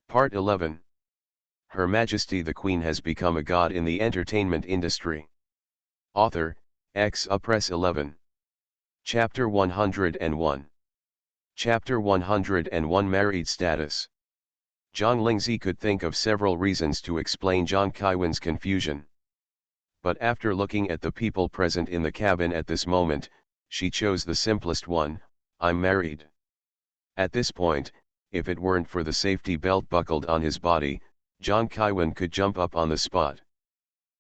Part 11. Her Majesty the Queen has become a god in the entertainment industry. Author, Press 11. Chapter 101. Chapter 101 Married Status. Zhang Lingzi could think of several reasons to explain Zhang Kaiwen's confusion. But after looking at the people present in the cabin at this moment, she chose the simplest one: I'm married. At this point, if it weren't for the safety belt buckled on his body, Zhang Kaiwen could jump up on the spot.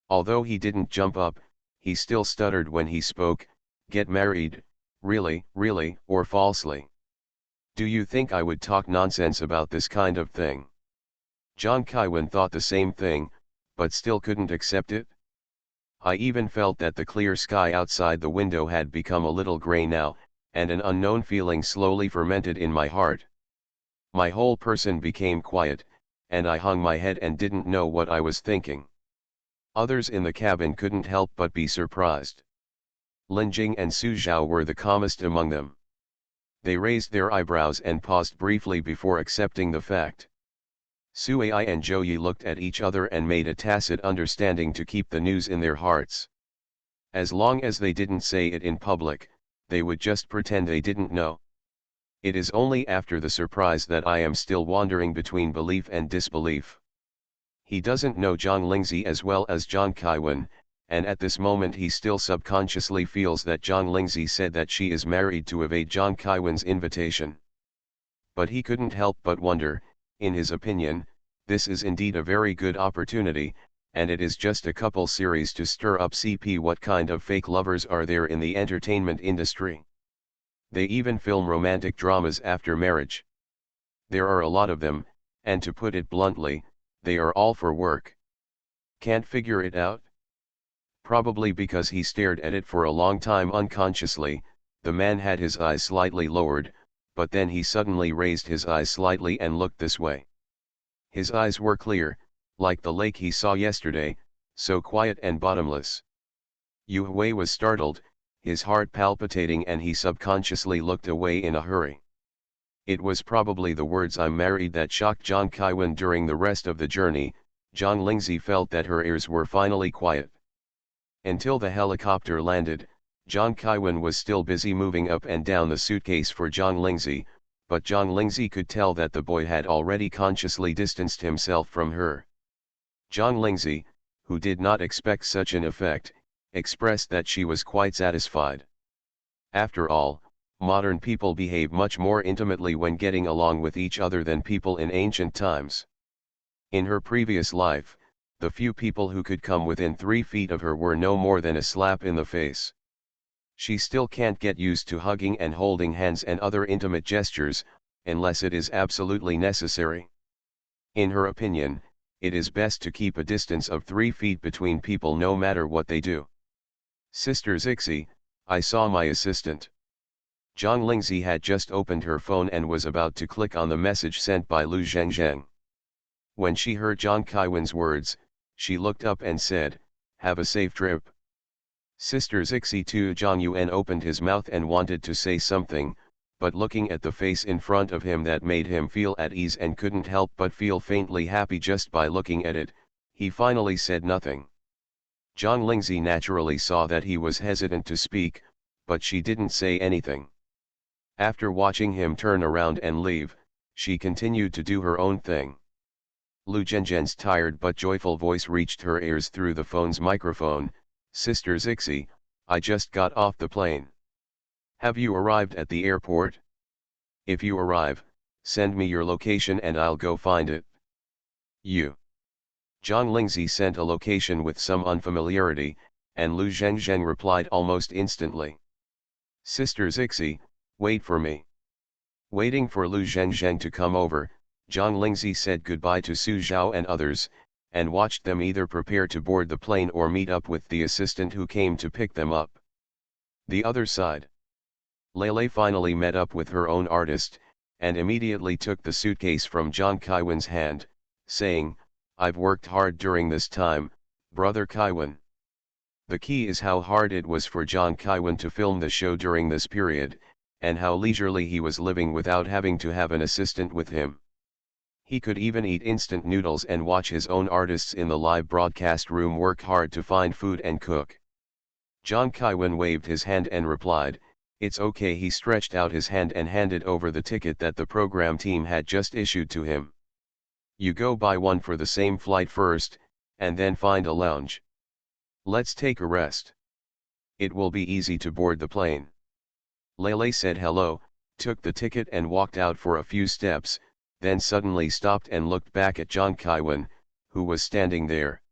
Although he didn't jump up, he still stuttered when he spoke. Get married, really, or falsely? Do you think I would talk nonsense about this kind of thing? Zhang Kaiwen thought the same thing, but still couldn't accept it. I even felt that the clear sky outside the window had become a little gray now, and an unknown feeling slowly fermented in my heart. My whole person became quiet, and I hung my head and didn't know what I was thinking. Others in the cabin couldn't help but be surprised. Lin Jing and Su Zhao were the calmest among them. They raised their eyebrows and paused briefly before accepting the fact. Su Ai and Zhou Yi looked at each other and made a tacit understanding to keep the news in their hearts. As long as they didn't say it in public, they would just pretend they didn't know. It is only after the surprise that I am still wandering between belief and disbelief. He doesn't know Zhang Lingzi as well as Zhang Kaiwen, and at this moment he still subconsciously feels that Zhang Lingzi said that she is married to evade Zhang Kaiwen's invitation. But he couldn't help but wonder, in his opinion, this is indeed a very good opportunity, and it is just a couple series to stir up CP. What kind of fake lovers are there in the entertainment industry? They even film romantic dramas after marriage. There are a lot of them, and to put it bluntly, they are all for work. Can't figure it out? Probably because he stared at it for a long time unconsciously. The man had his eyes slightly lowered, but then he suddenly raised his eyes slightly and looked this way. His eyes were clear, like the lake he saw yesterday, so quiet and bottomless. Yu Hui was startled, his heart palpitating, and he subconsciously looked away in a hurry. It was probably the words "I'm married" that shocked Zhang Kaiwen. During the rest of the journey, Zhang Lingzi felt that her ears were finally quiet. Until the helicopter landed, Zhang Kaiwen was still busy moving up and down the suitcase for Zhang Lingzi, but Zhang Lingzi could tell that the boy had already consciously distanced himself from her. Zhang Lingzi, who did not expect such an effect, expressed that she was quite satisfied. After all, modern people behave much more intimately when getting along with each other than people in ancient times. In her previous life, the few people who could come within 3 feet of her were no more than a slap in the face. She still can't get used to hugging and holding hands and other intimate gestures, unless it is absolutely necessary. In her opinion, it is best to keep a distance of 3 feet between people no matter what they do. Sister Zixi, I saw my assistant. Zhang Lingzi had just opened her phone and was about to click on the message sent by Lu Zhengzheng. When she heard Zhang Kaiwen's words, she looked up and said, "Have a safe trip." Sister Zixi too. Zhang Yuan opened his mouth and wanted to say something, but looking at the face in front of him that made him feel at ease and couldn't help but feel faintly happy just by looking at it, he finally said nothing. Zhang Lingzi naturally saw that he was hesitant to speak, but she didn't say anything. After watching him turn around and leave, she continued to do her own thing. Lu Zhengzhen's tired but joyful voice reached her ears through the phone's microphone. "Sister Zixi, I just got off the plane. Have you arrived at the airport? If you arrive, send me your location and I'll go find it." You. Zhang Lingzi sent a location with some unfamiliarity, and Lu Zhengzheng replied almost instantly. "Sister Zixi, wait for me." Waiting for Lu Zhengzheng to come over, Zhang Lingzi said goodbye to Su Zhao and others, and watched them either prepare to board the plane or meet up with the assistant who came to pick them up. The other side. Lei finally met up with her own artist, and immediately took the suitcase from Zhang Kaiwen's hand, saying, "I've worked hard during this time, brother Kaiwen." The key is how hard it was for Zhang Kaiwen to film the show during this period, and how leisurely he was living without having to have an assistant with him. He could even eat instant noodles and watch his own artists in the live broadcast room work hard to find food and cook. Jang Kai-wen waved his hand and replied, "It's okay." He stretched out his hand and handed over the ticket that the program team had just issued to him. "You go buy one for the same flight first, and then find a lounge. Let's take a rest. It will be easy to board the plane." Lele said hello, took the ticket and walked out for a few steps, then suddenly stopped and looked back at Jang Kai-wen, who was standing there.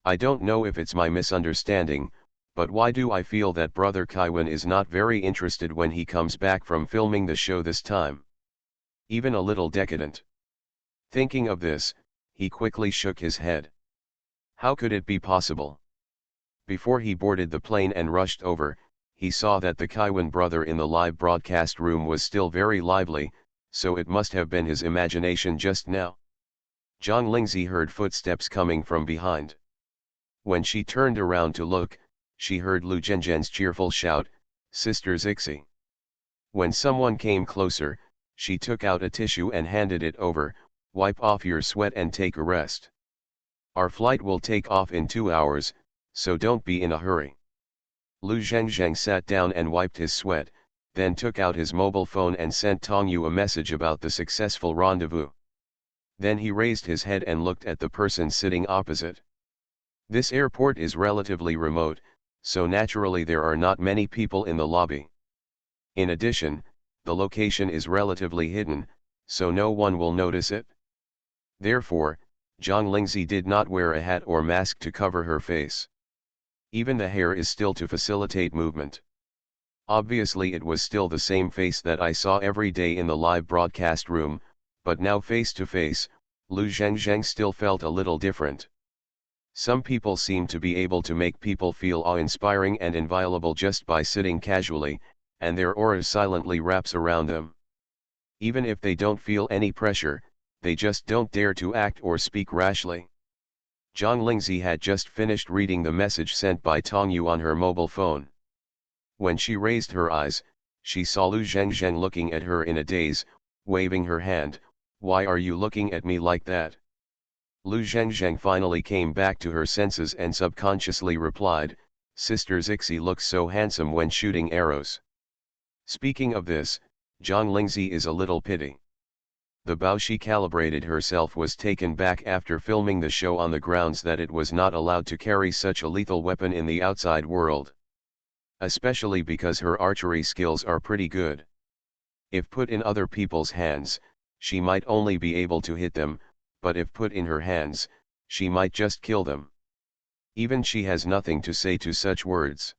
"I don't know if it's my misunderstanding, but why do I feel that Brother Kai-wen is not very interested when he comes back from filming the show this time? Even a little decadent." Thinking of this, he quickly shook his head. How could it be possible? Before he boarded the plane and rushed over, he saw that the Kai-wen brother in the live broadcast room was still very lively, so it must have been his imagination just now. Zhang Lingzi heard footsteps coming from behind. When she turned around to look, she heard Lu Zhenzhen's cheerful shout, "Sister Zixi." When someone came closer, she took out a tissue and handed it over. "Wipe off your sweat and take a rest. Our flight will take off in 2 hours, so don't be in a hurry." Lu Zhengzheng sat down and wiped his sweat, then took out his mobile phone and sent Tong Yu a message about the successful rendezvous. Then he raised his head and looked at the person sitting opposite. This airport is relatively remote, so naturally there are not many people in the lobby. In addition, the location is relatively hidden, so no one will notice it. Therefore, Zhang Lingzi did not wear a hat or mask to cover her face. Even the hair is still to facilitate movement. Obviously it was still the same face that I saw every day in the live broadcast room, but now face to face, Lu Zhengzheng still felt a little different. Some people seem to be able to make people feel awe-inspiring and inviolable just by sitting casually, and their aura silently wraps around them. Even if they don't feel any pressure, they just don't dare to act or speak rashly. Zhang Lingzi had just finished reading the message sent by Tong Yu on her mobile phone. When she raised her eyes, she saw Lu Zhengzheng looking at her in a daze, waving her hand. "Why are you looking at me like that?" Lu Zhengzheng finally came back to her senses and subconsciously replied, "Sister Zixi looks so handsome when shooting arrows." Speaking of this, Zhang Lingzi is a little pity. The bow she calibrated herself was taken back after filming the show on the grounds that it was not allowed to carry such a lethal weapon in the outside world. Especially because her archery skills are pretty good. If put in other people's hands, she might only be able to hit them, but if put in her hands, she might just kill them. Even she has nothing to say to such words.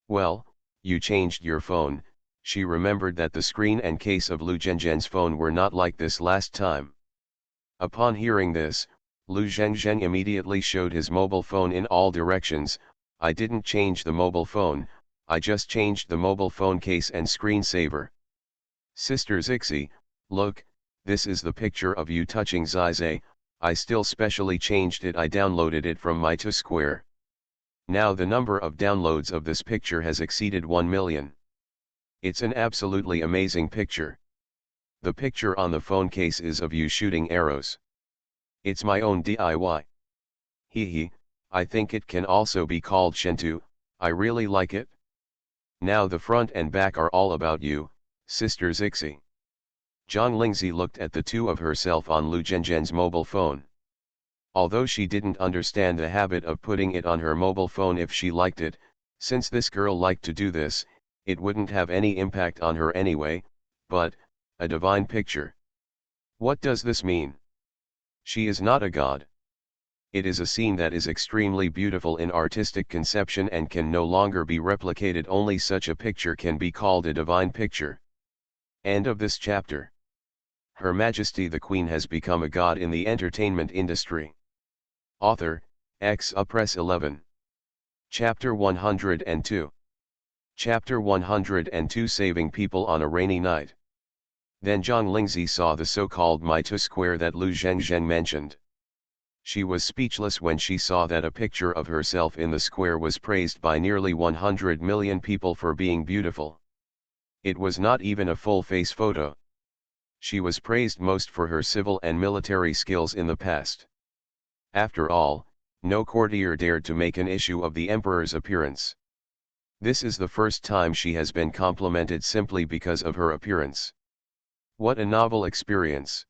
"Well, you changed your phone." She remembered that the screen and case of Lu Zhengzhen's phone were not like this last time. Upon hearing this, Lu Zhengzheng immediately showed his mobile phone in all directions. "I didn't change the mobile phone, I just changed the mobile phone case and screensaver." "Sister Zixi, look, this is the picture of you touching Zizai. I still specially changed it. I downloaded it from my Square. Now the number of downloads of this picture has exceeded 1 million. It's an absolutely amazing picture. The picture on the phone case is of you shooting arrows. It's my own DIY. Hee, I think it can also be called Shentu. I really like it. Now the front and back are all about you, Sister Zixi." Zhang Lingzi looked at the two of herself on Lu Zhengzhen's mobile phone. Although she didn't understand the habit of putting it on her mobile phone if she liked it, since this girl liked to do this, it wouldn't have any impact on her anyway, but, a divine picture. What does this mean? She is not a god. It is a scene that is extremely beautiful in artistic conception and can no longer be replicated. Only such a picture can be called a divine picture. End of this chapter. Her Majesty the Queen has become a god in the entertainment industry. Author, Press 11. Chapter 102. Chapter 102 Saving People on a Rainy Night. Then Zhang Lingzi saw the so-called Mitu Square that Lu Zhengzheng mentioned. She was speechless when she saw that a picture of herself in the square was praised by nearly 100 million people for being beautiful. It was not even a full-face photo. She was praised most for her civil and military skills in the past. After all, no courtier dared to make an issue of the emperor's appearance. This is the first time she has been complimented simply because of her appearance. What a novel experience.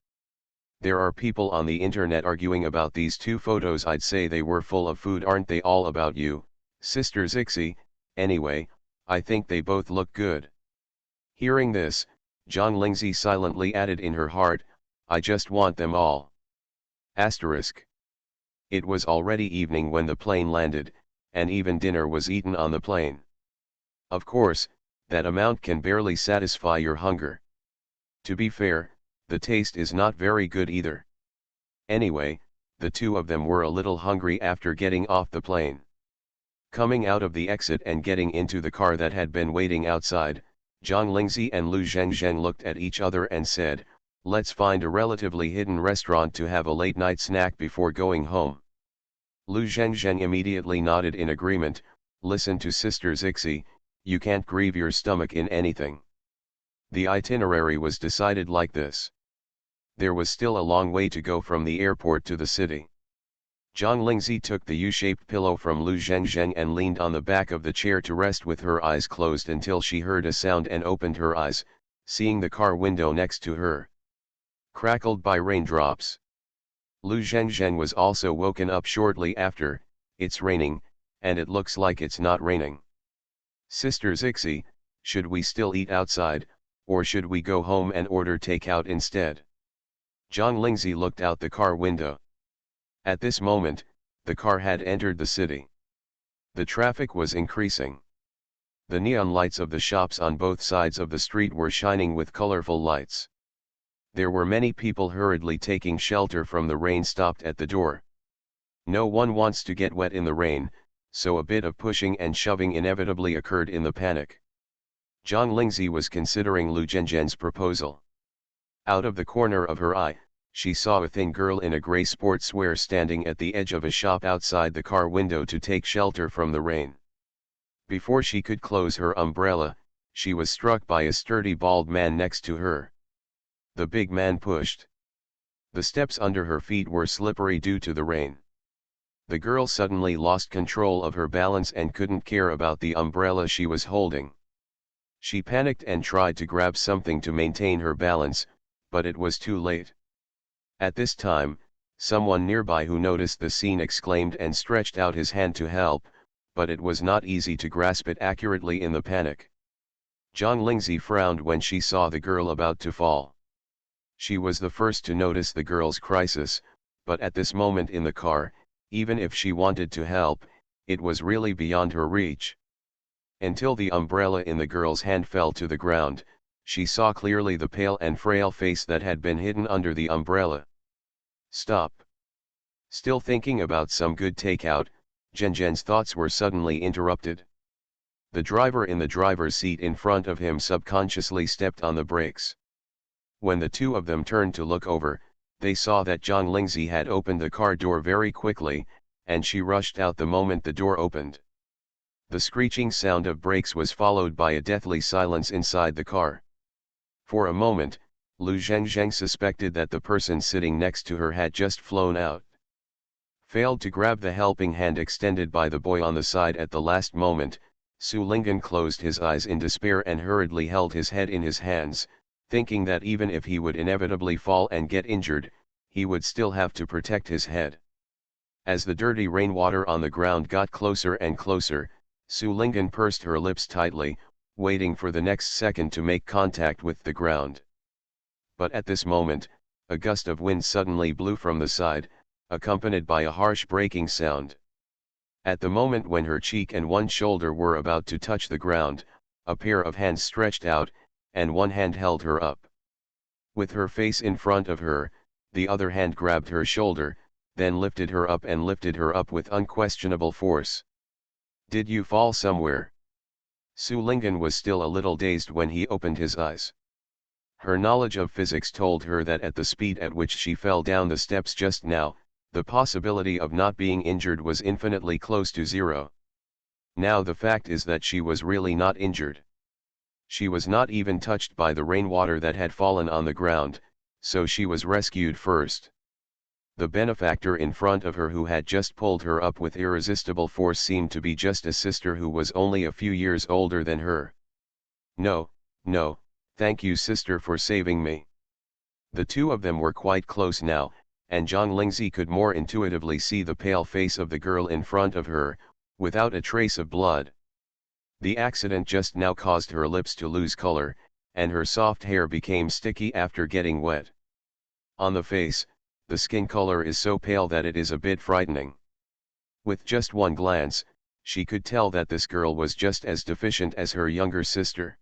There are people on the internet arguing about these two photos. I'd say they were full of food. Aren't they all about you, Sister Zixi? Anyway, I think they both look good. Hearing this, Zhang Lingzi silently added in her heart, I just want them all. Asterisk. It was already evening when the plane landed, and even dinner was eaten on the plane. Of course, that amount can barely satisfy your hunger. To be fair, the taste is not very good either. Anyway, the two of them were a little hungry after getting off the plane. Coming out of the exit and getting into the car that had been waiting outside, Zhang Lingzi and Lu Zhengzheng looked at each other and said, let's find a relatively hidden restaurant to have a late-night snack before going home. Lu Zhengzheng immediately nodded in agreement. Listen to Sister Zixi, you can't grieve your stomach in anything. The itinerary was decided like this. There was still a long way to go from the airport to the city. Zhang Lingzi took the U-shaped pillow from Lu Zhengzheng and leaned on the back of the chair to rest with her eyes closed until she heard a sound and opened her eyes, seeing the car window next to her crackled by raindrops. Lu Zhengzheng was also woken up shortly after. It's raining, and it looks like it's not raining. Sister Zixi, should we still eat outside, or should we go home and order takeout instead? Zhang Lingzi looked out the car window. At this moment, the car had entered the city. The traffic was increasing. The neon lights of the shops on both sides of the street were shining with colorful lights. There were many people hurriedly taking shelter from the rain stopped at the door. No one wants to get wet in the rain, so a bit of pushing and shoving inevitably occurred in the panic. Zhang Lingzi was considering Lu Zhengzheng's proposal. Out of the corner of her eye, she saw a thin girl in a gray sportswear standing at the edge of a shop outside the car window to take shelter from the rain. Before she could close her umbrella, she was struck by a sturdy bald man next to her. The big man pushed. The steps under her feet were slippery due to the rain. The girl suddenly lost control of her balance and couldn't care about the umbrella she was holding. She panicked and tried to grab something to maintain her balance, but it was too late. At this time, someone nearby who noticed the scene exclaimed and stretched out his hand to help, but it was not easy to grasp it accurately in the panic. Zhang Lingzi frowned when she saw the girl about to fall. She was the first to notice the girl's crisis, but at this moment in the car, even if she wanted to help, it was really beyond her reach. Until the umbrella in the girl's hand fell to the ground, she saw clearly the pale and frail face that had been hidden under the umbrella. Stop. Still thinking about some good takeout, Zhengzheng's thoughts were suddenly interrupted. The driver in the driver's seat in front of him subconsciously stepped on the brakes. When the two of them turned to look over, they saw that Zhang Lingzi had opened the car door very quickly, and she rushed out the moment the door opened. The screeching sound of brakes was followed by a deathly silence inside the car. For a moment, Lu Zhengzheng suspected that the person sitting next to her had just flown out. Failed to grab the helping hand extended by the boy on the side at the last moment, Su Linggan closed his eyes in despair and hurriedly held his head in his hands, thinking that even if he would inevitably fall and get injured, he would still have to protect his head. As the dirty rainwater on the ground got closer and closer, Su Linggan pursed her lips tightly, waiting for the next second to make contact with the ground. But at this moment, a gust of wind suddenly blew from the side, accompanied by a harsh breaking sound. At the moment when her cheek and one shoulder were about to touch the ground, a pair of hands stretched out, and one hand held her up. With her face in front of her, the other hand grabbed her shoulder, then lifted her up with unquestionable force. Did you fall somewhere? Su Linggan was still a little dazed when he opened his eyes. Her knowledge of physics told her that at the speed at which she fell down the steps just now, the possibility of not being injured was infinitely close to zero. Now the fact is that she was really not injured. She was not even touched by the rainwater that had fallen on the ground, so she was rescued first. The benefactor in front of her who had just pulled her up with irresistible force seemed to be just a sister who was only a few years older than her. "No, no, thank you sister for saving me." The two of them were quite close now, and John Lindsay could more intuitively see the pale face of the girl in front of her, without a trace of blood. The accident just now caused her lips to lose color, and her soft hair became sticky after getting wet. On the face, the skin color is so pale that it is a bit frightening. With just one glance, she could tell that this girl was just as deficient as her younger sister.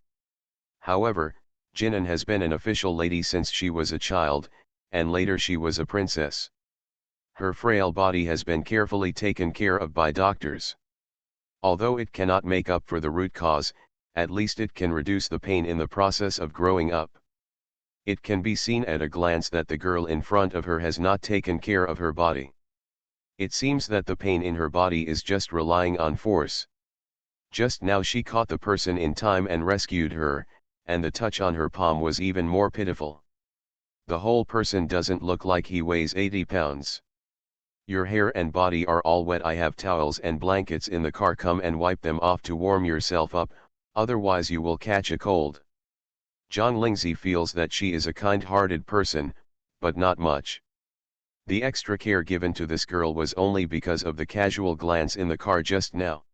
However, Jinan has been an official lady since she was a child, and later she was a princess. Her frail body has been carefully taken care of by doctors. Although it cannot make up for the root cause, at least it can reduce the pain in the process of growing up. It can be seen at a glance that the girl in front of her has not taken care of her body. It seems that the pain in her body is just relying on force. Just now she caught the person in time and rescued her, and the touch on her palm was even more pitiful. The whole person doesn't look like he weighs 80 pounds. "Your hair and body are all wet. I have towels and blankets in the car. Come and wipe them off to warm yourself up, otherwise you will catch a cold." John Lindsay feels that she is a kind-hearted person, but not much. The extra care given to this girl was only because of the casual glance in the car just now.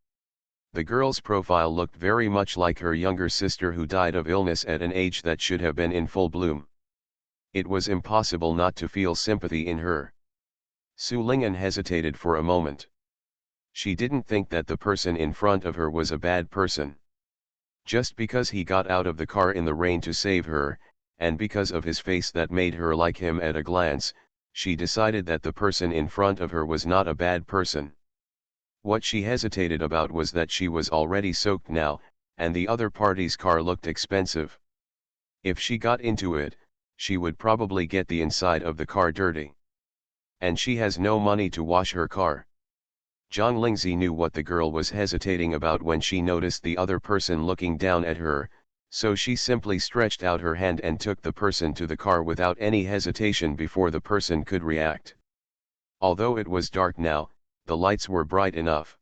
The girl's profile looked very much like her younger sister who died of illness at an age that should have been in full bloom. It was impossible not to feel sympathy in her. Su Ling'an hesitated for a moment. She didn't think that the person in front of her was a bad person. Just because he got out of the car in the rain to save her, and because of his face that made her like him at a glance, she decided that the person in front of her was not a bad person. What she hesitated about was that she was already soaked now, and the other party's car looked expensive. If she got into it, she would probably get the inside of the car dirty. And she has no money to wash her car. John Lindsay knew what the girl was hesitating about when she noticed the other person looking down at her, so she simply stretched out her hand and took the person to the car without any hesitation before the person could react. Although it was dark now, the lights were bright enough.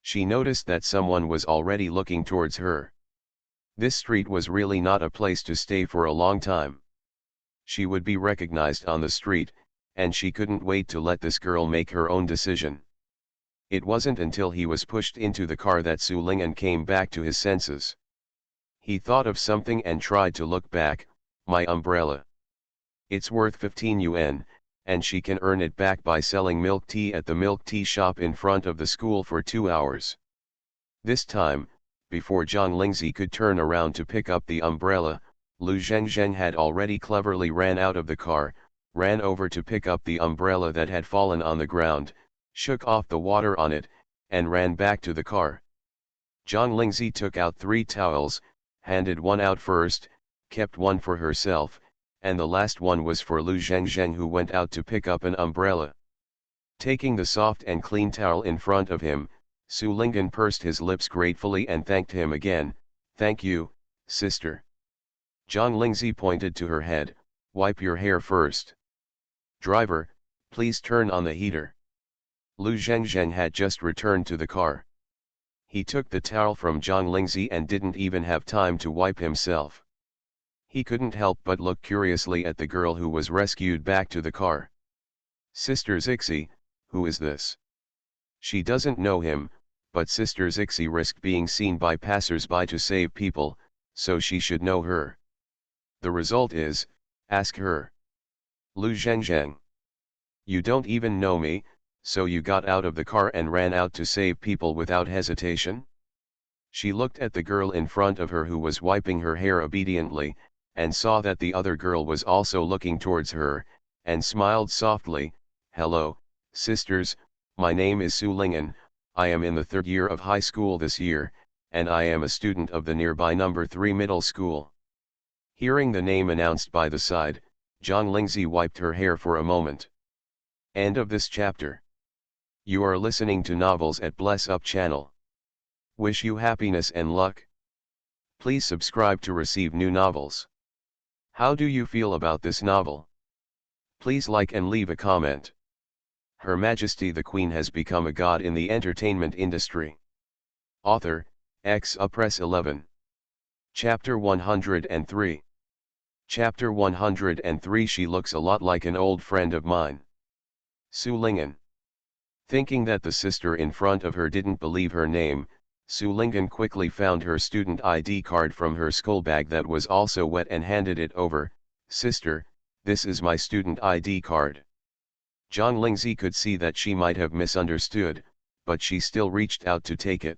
She noticed that someone was already looking towards her. This street was really not a place to stay for a long time. She would be recognized on the street, and she couldn't wait to let this girl make her own decision. It wasn't until he was pushed into the car that Su Ling'an came back to his senses. He thought of something and tried to look back. "My umbrella. It's worth 15 yuan, and she can earn it back by selling milk tea at the milk tea shop in front of the school for 2 hours. This time, before John Lindsay could turn around to pick up the umbrella, Lu Zhengzheng had already cleverly ran out of the car, ran over to pick up the umbrella that had fallen on the ground, shook off the water on it, and ran back to the car. John Lindsay took out 3 towels, handed one out first, kept one for herself, and the last one was for Lu Zhengzheng who went out to pick up an umbrella. Taking the soft and clean towel in front of him, Su Ling'an pursed his lips gratefully and thanked him again. "Thank you, sister." John Lindsay pointed to her head. "Wipe your hair first. Driver, please turn on the heater." Lu Zhengzheng had just returned to the car. He took the towel from John Lindsay and didn't even have time to wipe himself. He couldn't help but look curiously at the girl who was rescued back to the car. "Sister Zixi, who is this?" She doesn't know him, but Sister Zixi risked being seen by passers-by to save people, so she should know her. The result is, ask her. Lu Zhengzheng. "You don't even know me, so you got out of the car and ran out to save people without hesitation?" She looked at the girl in front of her who was wiping her hair obediently, and saw that the other girl was also looking towards her, and smiled softly. "Hello, sisters, my name is Su Ling'an, I am in the 3rd year of high school this year, and I am a student of the nearby number 3 middle school." Hearing the name announced by the side, John Lindsay wiped her hair for a moment. End of this chapter. You are listening to novels at Bless Up channel. Wish you happiness and luck. Please subscribe to receive new novels. How do you feel about this novel? Please like and leave a comment. Her Majesty the Queen has become a god in the entertainment industry. Author, Press 11. Chapter 103. Chapter 103. She looks a lot like an old friend of mine. Su Ling'an. Thinking that the sister in front of her didn't believe her name, Su Ling'an quickly found her student ID card from her school bag that was also wet and handed it over. Sister, this is my student ID card. Zhang Lingzi could see that she might have misunderstood, but she still reached out to take it.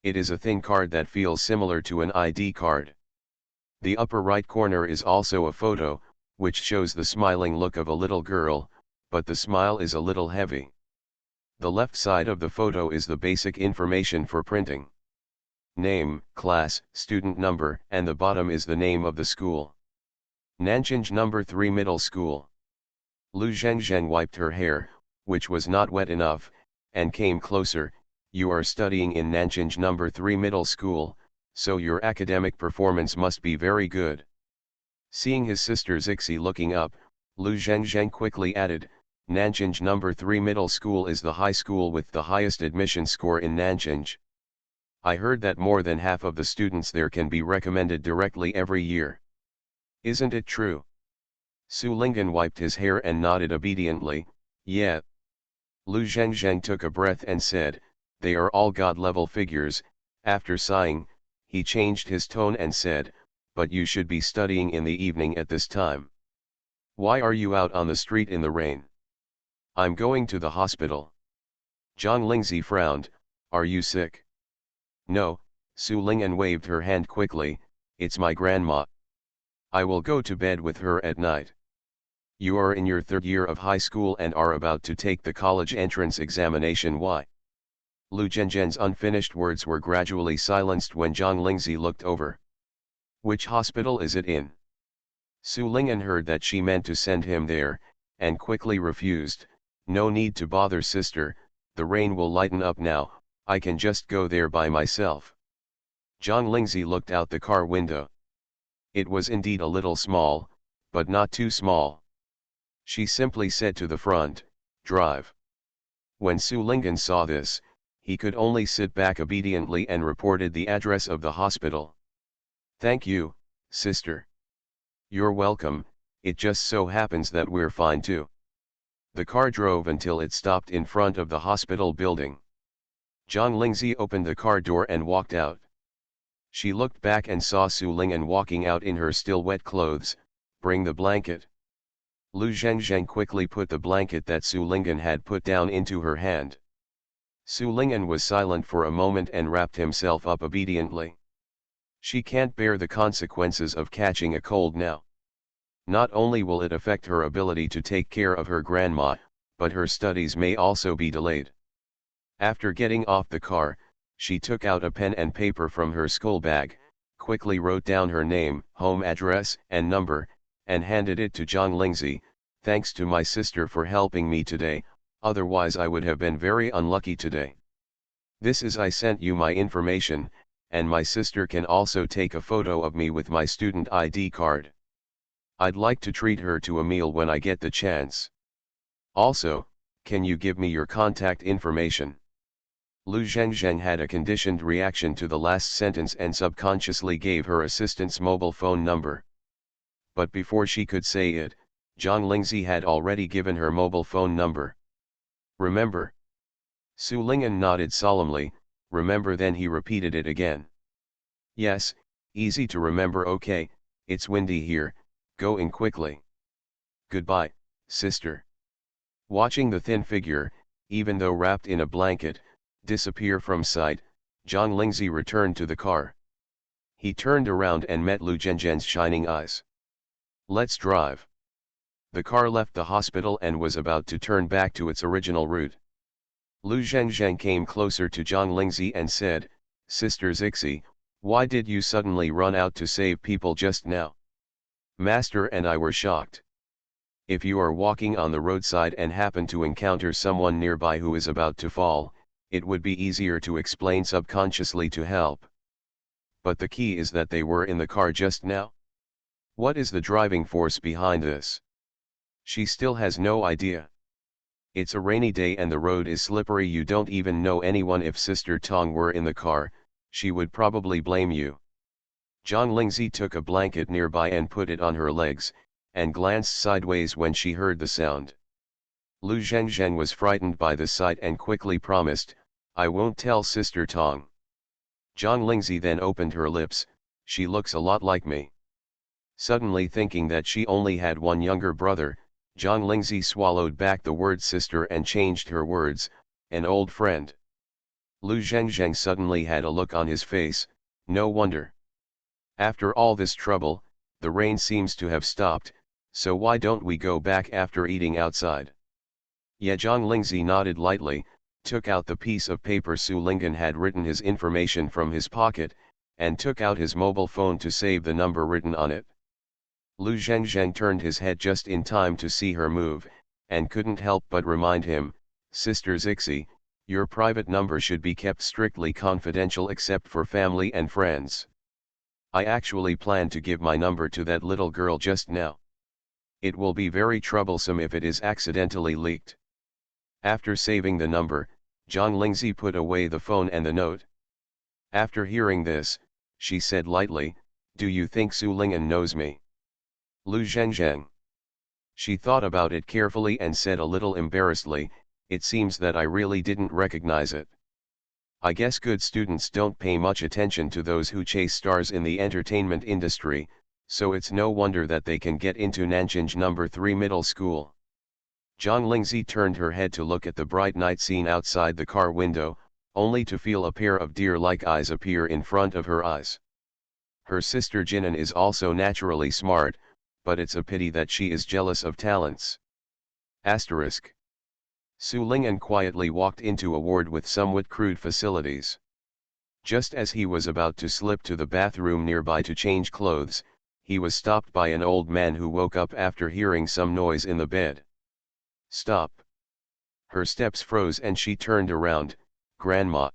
It is a thin card that feels similar to an ID card. The upper right corner is also a photo, which shows the smiling look of a little girl, but the smile is a little heavy. The left side of the photo is the basic information for printing. Name, class, student number, and the bottom is the name of the school. Nanjing No. 3 Middle School. Lu Zhenzhen wiped her hair, which was not wet enough, and came closer. You are studying in Nanjing No. 3 Middle School, so your academic performance must be very good. Seeing his sister Zixi looking up, Lu Zhenzhen quickly added, Nanjing No. 3 Middle School is the high school with the highest admission score in Nanjing. I heard that more than half of the students there can be recommended directly every year. Isn't it true? Su Ling'an wiped his hair and nodded obediently. Yeah. Lu Zhenzhen took a breath and said, they are all god-level figures. After sighing, he changed his tone and said, but you should be studying in the evening at this time. Why are you out on the street in the rain? I'm going to the hospital. Zhang Lingzi frowned. Are you sick? No, Su Ling'an waved her hand quickly. It's my grandma. I will go to bed with her at night. You are in your third year of high school and are about to take the college entrance examination. Why? Lu Zhenzhen's unfinished words were gradually silenced when Zhang Lingzi looked over. Which hospital is it in? Su Ling'an heard that she meant to send him there, and quickly refused. No need to bother, sister, the rain will lighten up now, I can just go there by myself. Zhang Lingzi looked out the car window. It was indeed a little small, but not too small. She simply said to the front, drive. When Su Ling'an saw this, he could only sit back obediently and reported the address of the hospital. Thank you, sister. You're welcome, it just so happens that we're fine too. The car drove until it stopped in front of the hospital building. Zhang Lingzi opened the car door and walked out. She looked back and saw Su Ling'an walking out in her still wet clothes. Bring the blanket. Lu Zhenzhen quickly put the blanket that Su Ling'an had put down into her hand. Su Ling'an was silent for a moment and wrapped himself up obediently. She can't bear the consequences of catching a cold now. Not only will it affect her ability to take care of her grandma, but her studies may also be delayed. After getting off the car, she took out a pen and paper from her school bag, quickly wrote down her name, home address, and number, and handed it to Zhang Lingzi. Thanks to my sister for helping me today, otherwise I would have been very unlucky today. This is I sent you my information, and my sister can also take a photo of me with my student ID card. I'd like to treat her to a meal when I get the chance. Also, can you give me your contact information? Lu Zhenzhen had a conditioned reaction to the last sentence and subconsciously gave her assistant's mobile phone number. But before she could say it, Zhang Lingzi had already given her mobile phone number. Remember? Su Ling'an nodded solemnly. Remember. Then he repeated it again. Yes, easy to remember. Okay, it's windy here, go in quickly. Goodbye, sister. Watching the thin figure, even though wrapped in a blanket, disappear from sight, Zhang Lingzi returned to the car. He turned around and met Lu Zhenzhen's shining eyes. Let's drive. The car left the hospital and was about to turn back to its original route. Lu Zhenzhen came closer to Zhang Lingzi and said, Sister Zixi, why did you suddenly run out to save people just now? Master and I were shocked. If you are walking on the roadside and happen to encounter someone nearby who is about to fall, it would be easier to explain subconsciously to help. but the key is that they were in the car just now. What is the driving force behind this? She still has no idea. It's a rainy day and the road is slippery. You don't even know anyone. If Sister Tong were in the car, she would probably blame you. Zhang Lingzi took a blanket nearby and put it on her legs, and glanced sideways when she heard the sound. Lu Zhengzheng was frightened by the sight and quickly promised, "I won't tell Sister Tong." Zhang Lingzi then opened her lips, "She looks a lot like me." Suddenly thinking that she only had one younger brother, Zhang Lingzi swallowed back the word sister and changed her words, "An old friend." Lu Zhengzheng suddenly had a look on his face, no wonder. After all this trouble, the rain seems to have stopped, so why don't we go back after eating outside? Yeah, Zhang Lingzi nodded lightly, took out the piece of paper Su Linghan had written his information from his pocket, and took out his mobile phone to save the number written on it. Lu Zhengzheng turned his head just in time to see her move, and couldn't help but remind him, "Sister Zixi, your private number should be kept strictly confidential except for family and friends. I actually plan to give my number to that little girl just now. It will be very troublesome if it is accidentally leaked." After saving the number, Zhang Lingzi put away the phone and the note. After hearing this, she said lightly, "Do you think Su Linghan knows me?" Lu Zhengzheng. She thought about it carefully and said a little embarrassedly, "It seems that I really didn't recognize it. I guess good students don't pay much attention to those who chase stars in the entertainment industry, so it's no wonder that they can get into Nanjing No. 3 middle school." Zhang Lingzi turned her head to look at the bright night scene outside the car window, only to feel a pair of deer-like eyes appear in front of her eyes. Her sister Jinan is also naturally smart, but it's a pity that she is jealous of talents. Asterisk. Su Linghan quietly walked into a ward with somewhat crude facilities. Just as he was about to slip to the bathroom nearby to change clothes, he was stopped by an old man who woke up after hearing some noise in the bed. "Stop." Her steps froze and she turned around. "Grandma."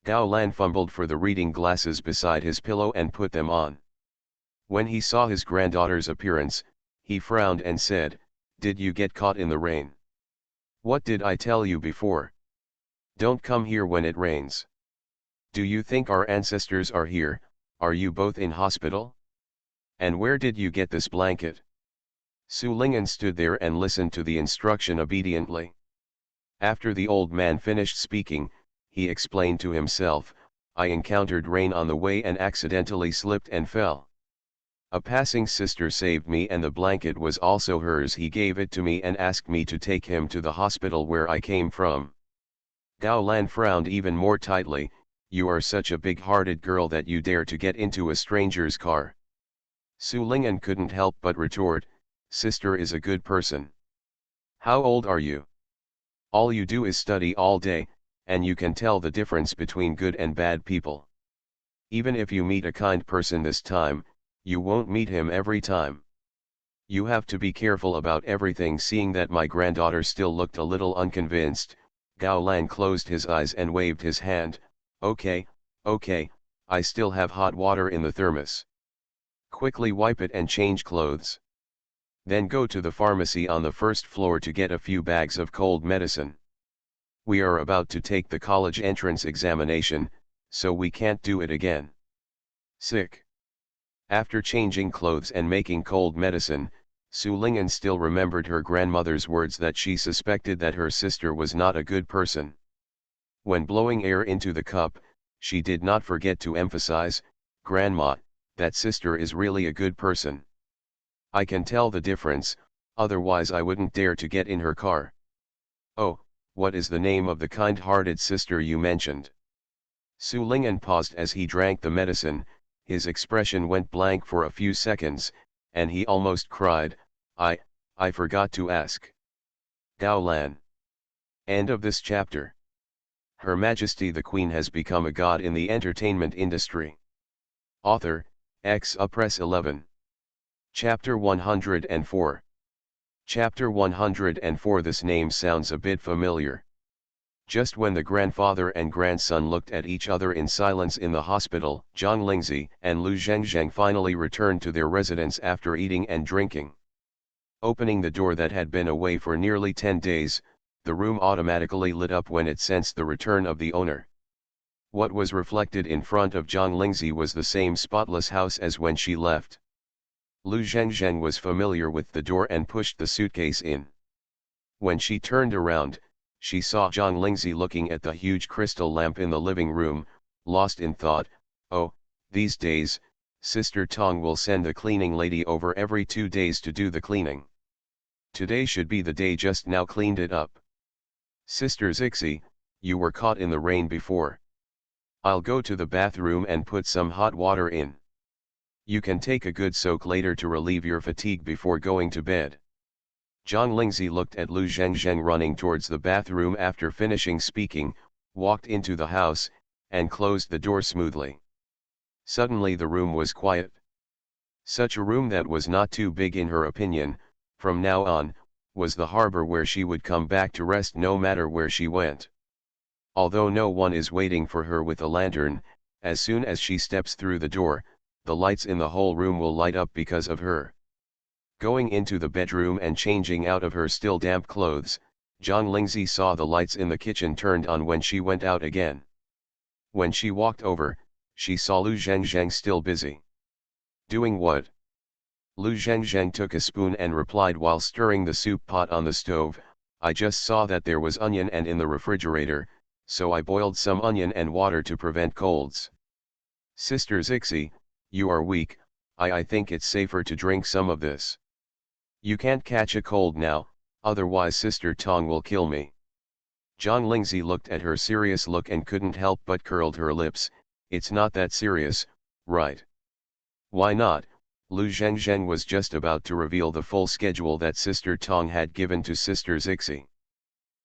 Gao Lan fumbled for the reading glasses beside his pillow and put them on. When he saw his granddaughter's appearance, he frowned and said, "Did you get caught in the rain?" "What did I tell you before? Don't come here when it rains. Do you think our ancestors are here? Are you both in hospital? And where did you get this blanket?" Su Linghan stood there and listened to the instruction obediently. After the old man finished speaking, he explained to himself, "I encountered rain on the way and accidentally slipped and fell. A passing sister saved me and the blanket was also hers. He gave it to me and asked me to take him to the hospital where I came from." Gao Lan frowned even more tightly. "You are such a big-hearted girl that you dare to get into a stranger's car." Su Linghan couldn't help but retort, "Sister is a good person. How old are you? All you do is study all day, and you can tell the difference between good and bad people. Even if you meet a kind person this time, you won't meet him every time. You have to be careful about everything." Seeing that my granddaughter still looked a little unconvinced, Gao Lan closed his eyes and waved his hand, okay, I still have hot water in the thermos. Quickly wipe it and change clothes. Then go to the pharmacy on the first floor to get a few bags of cold medicine. We are about to take the college entrance examination, so we can't do it again. Sick. After changing clothes and making cold medicine, Su Linghan still remembered her grandmother's words that she suspected that her sister was not a good person. When blowing air into the cup, she did not forget to emphasize, "Grandma, that sister is really a good person. I can tell the difference, otherwise I wouldn't dare to get in her car." "Oh, what is the name of the kind-hearted sister you mentioned?" Su Linghan paused as he drank the medicine. His expression went blank for a few seconds, and he almost cried, I forgot to ask." Gao Lan. End of this chapter. Her Majesty the Queen has become a god in the entertainment industry. Author, Press 11. Chapter 104. Chapter 104. This name sounds a bit familiar. Just when the grandfather and grandson looked at each other in silence in the hospital, Zhang Lingzi and Lu Zhengzheng finally returned to their residence after eating and drinking. Opening the door that had been away for nearly 10 days, the room automatically lit up when it sensed the return of the owner. What was reflected in front of Zhang Lingzi was the same spotless house as when she left. Lu Zhengzheng was familiar with the door and pushed the suitcase in. When she turned around, she saw Zhang Lingzi looking at the huge crystal lamp in the living room, lost in thought. Oh, these days, Sister Tong will send the cleaning lady over every 2 days to do the cleaning. Today should be the day, just now cleaned it up. Sister Zixi, you were caught in the rain before. I'll go to the bathroom and put some hot water in. You can take a good soak later to relieve your fatigue before going to bed. Zhang Lingzi looked at Lu Zhengzheng running towards the bathroom after finishing speaking, walked into the house, and closed the door smoothly. Suddenly the room was quiet. Such a room that was not too big in her opinion, from now on, was the harbor where she would come back to rest no matter where she went. Although no one is waiting for her with a lantern, as soon as she steps through the door, the lights in the whole room will light up because of her. Going into the bedroom and changing out of her still damp clothes, Zhang Lingzi saw the lights in the kitchen turned on when she went out again. When she walked over, she saw Lu Zhengzheng still busy. Doing what? Lu Zhengzheng took a spoon and replied while stirring the soup pot on the stove, I just saw that there was onion and in the refrigerator, so I boiled some onion and water to prevent colds. Sister Zixi, you are weak, I think it's safer to drink some of this. You can't catch a cold now, otherwise Sister Tong will kill me. Zhang Lingzi looked at her serious look and couldn't help but curled her lips. It's not that serious, right? Why not? Lu Zhengzheng was just about to reveal the full schedule that Sister Tong had given to Sister Zixi.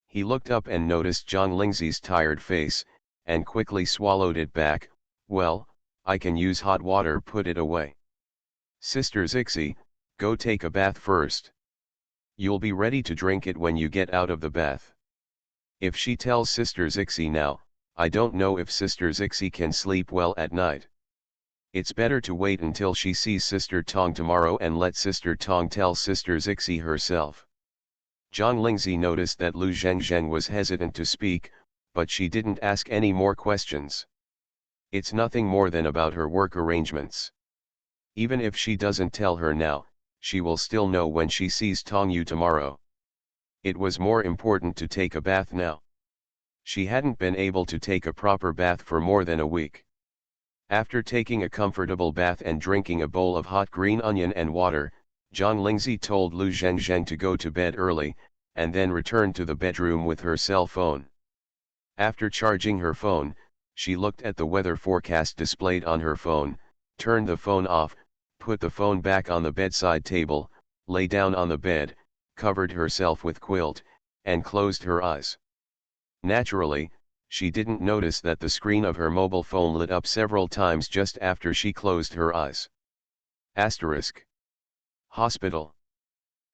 He looked up and noticed Zhang Lingzi's tired face, and quickly swallowed it back. Well, I can use hot water, put it away. Sister Zixi, go take a bath first. You'll be ready to drink it when you get out of the bath. If she tells Sister Zixi now, I don't know if Sister Zixi can sleep well at night. It's better to wait until she sees Sister Tong tomorrow and let Sister Tong tell Sister Zixi herself. Zhang Lingzi noticed that Lu Zhengzheng was hesitant to speak, but she didn't ask any more questions. It's nothing more than about her work arrangements. Even if she doesn't tell her now, she will still know when she sees Tong Yu tomorrow. It was more important to take a bath now. She hadn't been able to take a proper bath for more than a week. After taking a comfortable bath and drinking a bowl of hot green onion and water, Zhang Lingzi told Lu Zhengzheng to go to bed early, and then returned to the bedroom with her cell phone. After charging her phone, she looked at the weather forecast displayed on her phone, turned the phone off, put the phone back on the bedside table, lay down on the bed, covered herself with quilt, and closed her eyes. Naturally, she didn't notice that the screen of her mobile phone lit up several times just after she closed her eyes. Asterisk. Hospital.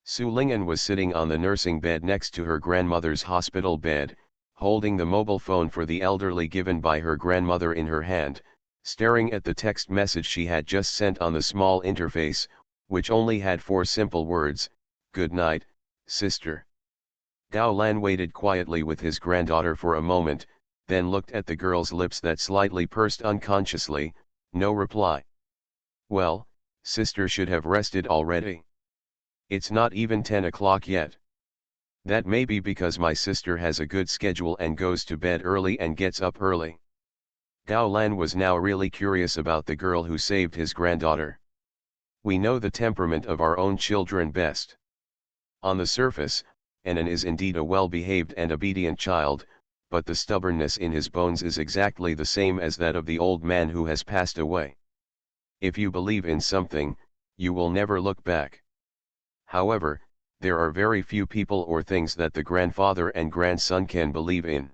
Su Ling'an was sitting on the nursing bed next to her grandmother's hospital bed, holding the mobile phone for the elderly given by her grandmother in her hand, staring at the text message she had just sent on the small interface, which only had 4 simple words, "Good night, sister." Gao Lan waited quietly with his granddaughter for a moment, then looked at the girl's lips that slightly pursed unconsciously. No reply. Well, sister should have rested already. It's not even 10 o'clock yet. That may be because my sister has a good schedule and goes to bed early and gets up early. Gao Lan was now really curious about the girl who saved his granddaughter. We know the temperament of our own children best. On the surface, Anan is indeed a well-behaved and obedient child, but the stubbornness in his bones is exactly the same as that of the old man who has passed away. If you believe in something, you will never look back. However, there are very few people or things that the grandfather and grandson can believe in.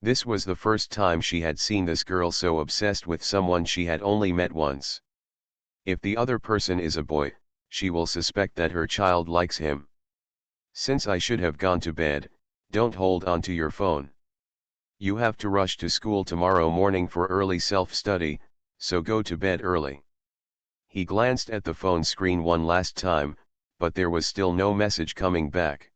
This was the first time she had seen this girl so obsessed with someone she had only met once. If the other person is a boy, she will suspect that her child likes him. Since I should have gone to bed, don't hold on to your phone. You have to rush to school tomorrow morning for early self-study, so go to bed early. He glanced at the phone screen one last time, but there was still no message coming back.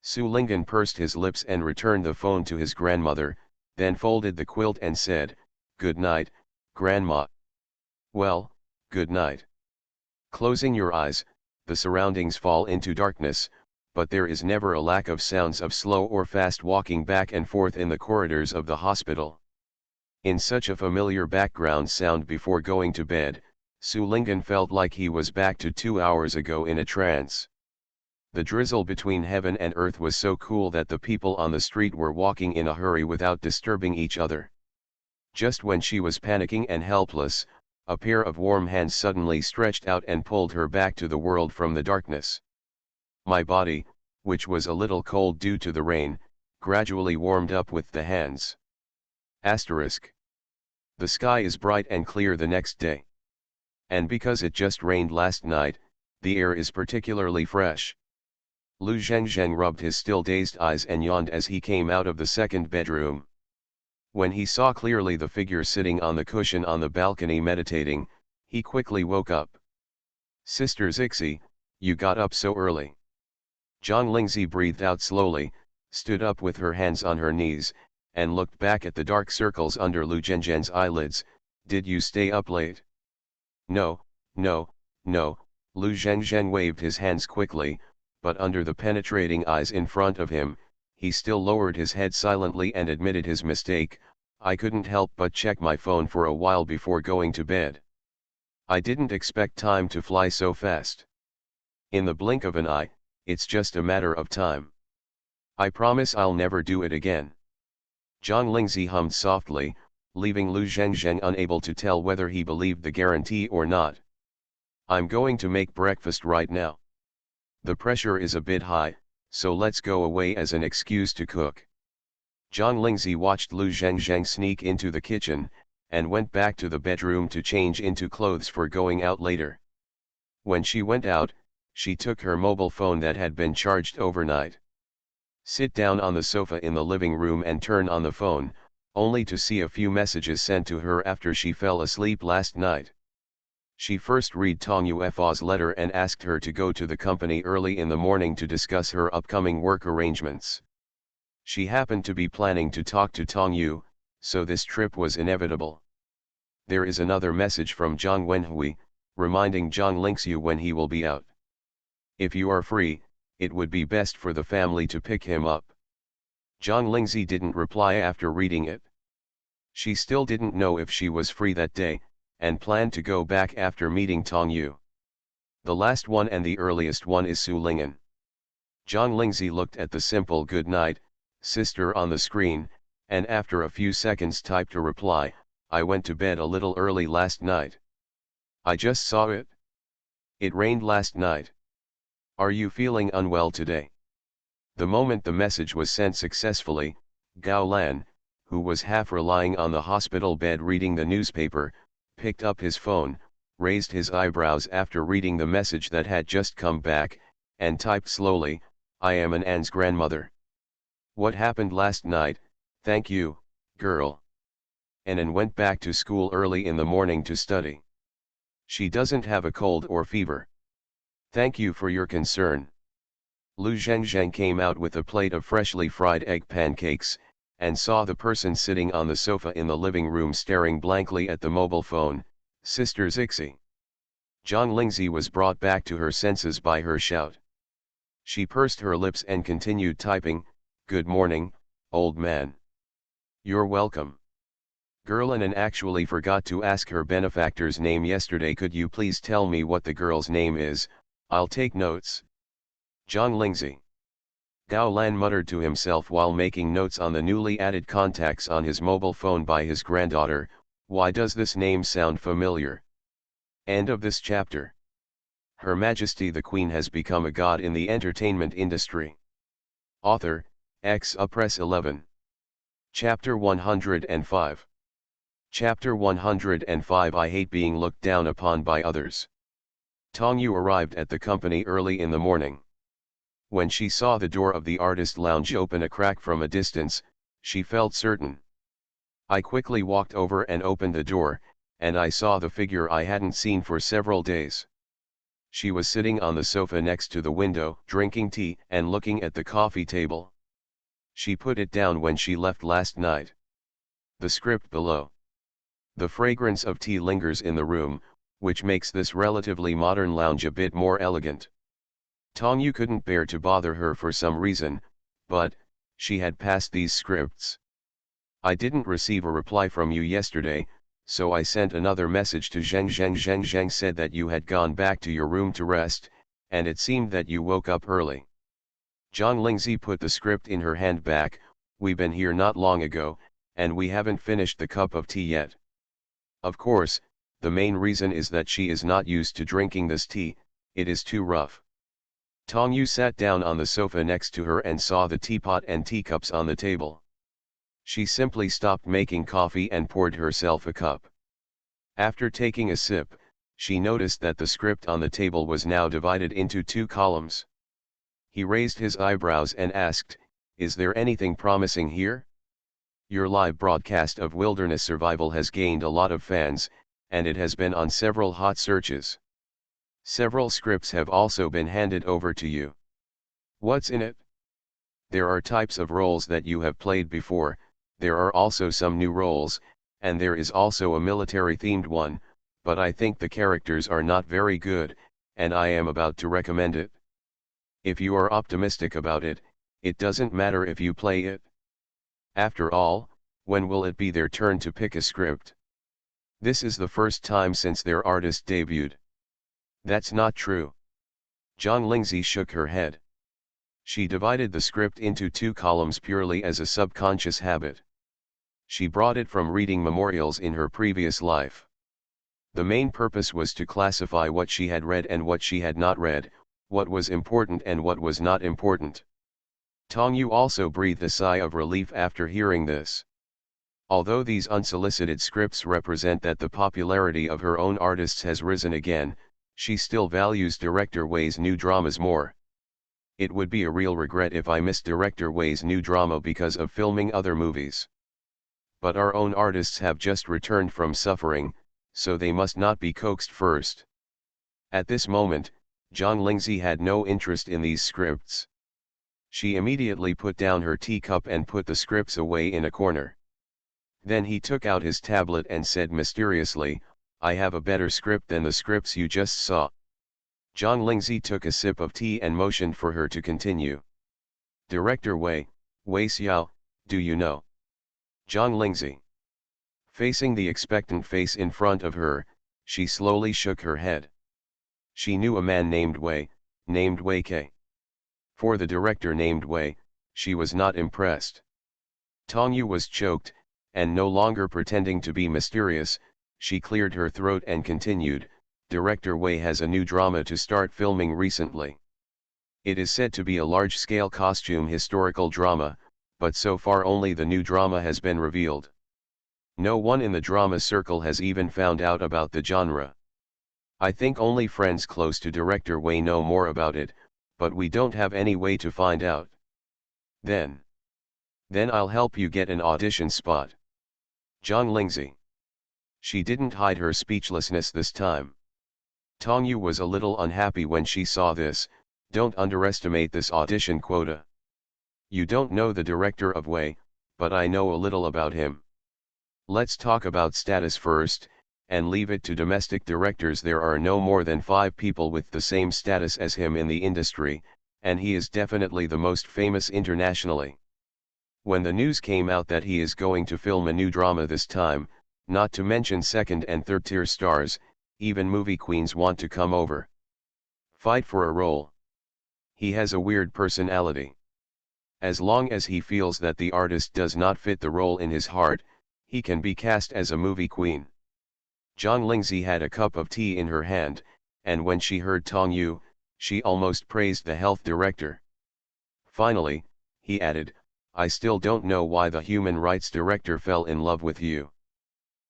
Su Lingen pursed his lips and returned the phone to his grandmother, then folded the quilt and said, "Good night, Grandma." "Well, good night." Closing your eyes, the surroundings fall into darkness, but there is never a lack of sounds of slow or fast walking back and forth in the corridors of the hospital. In such a familiar background sound before going to bed, Su Lingen felt like he was back to 2 hours ago in a trance. The drizzle between heaven and earth was so cool that the people on the street were walking in a hurry without disturbing each other. Just when she was panicking and helpless, a pair of warm hands suddenly stretched out and pulled her back to the world from the darkness. My body, which was a little cold due to the rain, gradually warmed up with the hands. Asterisk. The sky is bright and clear the next day. And because it just rained last night, the air is particularly fresh. Lu Zhengzheng rubbed his still dazed eyes and yawned as he came out of the second bedroom. When he saw clearly the figure sitting on the cushion on the balcony meditating, he quickly woke up. "Sister Zixi, you got up so early." Zhang Lingzi breathed out slowly, stood up with her hands on her knees, and looked back at the dark circles under Lu Zhengzheng's eyelids. "Did you stay up late?" "No, no, no," Lu Zhengzheng waved his hands quickly, but under the penetrating eyes in front of him, he still lowered his head silently and admitted his mistake. "I couldn't help but check my phone for a while before going to bed. I didn't expect time to fly so fast. In the blink of an eye, it's just a matter of time. I promise I'll never do it again." Zhang Lingzi hummed softly, leaving Lu Zhengzheng unable to tell whether he believed the guarantee or not. "I'm going to make breakfast right now. The pressure is a bit high, so let's go away as an excuse to cook." Zhang Lingzi watched Lu Zhengzheng sneak into the kitchen, and went back to the bedroom to change into clothes for going out later. When she went out, she took her mobile phone that had been charged overnight. Sit down on the sofa in the living room and turn on the phone, only to see a few messages sent to her after she fell asleep last night. She first read Tong Yuefa's letter and asked her to go to the company early in the morning to discuss her upcoming work arrangements. She happened to be planning to talk to Tong Yu, so this trip was inevitable. There is another message from Zhang Wenhui, reminding Zhang Lingzi when he will be out. "If you are free, it would be best for the family to pick him up." Zhang Lingzi didn't reply after reading it. She still didn't know if she was free that day, and planned to go back after meeting Tong Yu. The last one and the earliest one is Su Lingen. Zhang Lingzi looked at the simple "good night, sister" on the screen, and after a few seconds typed a reply, "I went to bed a little early last night. I just saw it. It rained last night. Are you feeling unwell today?" The moment the message was sent successfully, Gao Lan, who was half lying on the hospital bed reading the newspaper, picked up his phone, raised his eyebrows after reading the message that had just come back, and typed slowly, "I am An's grandmother. What happened last night? Thank you, girl. An went back to school early in the morning to study. She doesn't have a cold or fever. Thank you for your concern." Lu Zhengzheng came out with a plate of freshly fried egg pancakes, and saw the person sitting on the sofa in the living room staring blankly at the mobile phone. "Sister Zixi." Zhang Lingzi was brought back to her senses by her shout. She pursed her lips and continued typing, "Good morning, old man." "You're welcome." Girl An actually forgot to ask her benefactor's name yesterday. "Could you please tell me what the girl's name is? I'll take notes." "Zhang Lingzi." Gao Lan muttered to himself while making notes on the newly added contacts on his mobile phone by his granddaughter. Why does this name sound familiar? End of this chapter. Her Majesty the Queen has become a god in the entertainment industry. Author, Press 11. Chapter 105. Chapter 105. I hate being looked down upon by others. Tong Yu arrived at the company early in the morning. When she saw the door of the artist lounge open a crack from a distance, She felt certain. I quickly walked over and opened the door, and I saw the figure I hadn't seen for several days. She was sitting on the sofa next to the window, drinking tea and looking at the coffee table. She put it down when she left last night. The script below. The fragrance of tea lingers in the room, which makes this relatively modern lounge a bit more elegant. Tongyu couldn't bear to bother her for some reason, but she had passed these scripts. I didn't receive a reply from you yesterday, so I sent another message to Zheng. Zheng said that you had gone back to your room to rest, and it seemed that you woke up early. Zhang Lingzi put the script in her hand back. We've been here not long ago, and we haven't finished the cup of tea yet. Of course, the main reason is that she is not used to drinking this tea, it is too rough. Tongyu sat down on the sofa next to her and saw the teapot and teacups on the table. She simply stopped making coffee and poured herself a cup. After taking a sip, she noticed that the script on the table was now divided into 2 columns. He raised his eyebrows and asked, "Is there anything promising here? Your live broadcast of wilderness survival has gained a lot of fans, and it has been on several hot searches. Several scripts have also been handed over to you. What's in it? There are types of roles that you have played before, there are also some new roles, and there is also a military-themed one, but I think the characters are not very good, and I am about to recommend it. If you are optimistic about it, it doesn't matter if you play it. After all, when will it be their turn to pick a script? This is the first time since their artist debuted." "That's not true." Zhang Lingzi shook her head. She divided the script into 2 columns purely as a subconscious habit. She brought it from reading memorials in her previous life. The main purpose was to classify what she had read and what she had not read, what was important and what was not important. Tongyu also breathed a sigh of relief after hearing this. Although these unsolicited scripts represent that the popularity of her own artists has risen again, she still values director Wei's new dramas more. "It would be a real regret if I missed director Wei's new drama because of filming other movies. But our own artists have just returned from suffering, so they must not be coaxed first." At this moment, Zhang Lingzi had no interest in these scripts. She immediately put down her teacup and put the scripts away in a corner. Then he took out his tablet and said mysteriously, "I have a better script than the scripts you just saw." Zhang Lingzi took a sip of tea and motioned for her to continue. "Director Wei Xiao, do you know?" Zhang Lingzi. Facing the expectant face in front of her, she slowly shook her head. She knew a man named Wei K. For the director named Wei, she was not impressed. Tongyu was choked, and no longer pretending to be mysterious, she cleared her throat and continued, "Director Wei has a new drama to start filming recently. It is said to be a large-scale costume historical drama, but so far only the new drama has been revealed. No one in the drama circle has even found out about the genre. I think only friends close to director Wei know more about it, but we don't have any way to find out. Then I'll help you get an audition spot." Zhang Lingzi. She didn't hide her speechlessness this time. Tongyu was a little unhappy when she saw this. "Don't underestimate this audition quota. You don't know the director of Wei, but I know a little about him. Let's talk about status first, and leave it to domestic directors. There are no more than 5 people with the same status as him in the industry, and he is definitely the most famous internationally. When the news came out that he is going to film a new drama this time, not to mention second and third tier stars, even movie queens want to come over. Fight for a role. He has a weird personality. As long as he feels that the artist does not fit the role in his heart, he can be cast as a movie queen." Zhang Lingzi had a cup of tea in her hand, and when she heard Tongyu, she almost praised the health director. Finally, he added, "I still don't know why the human rights director fell in love with you.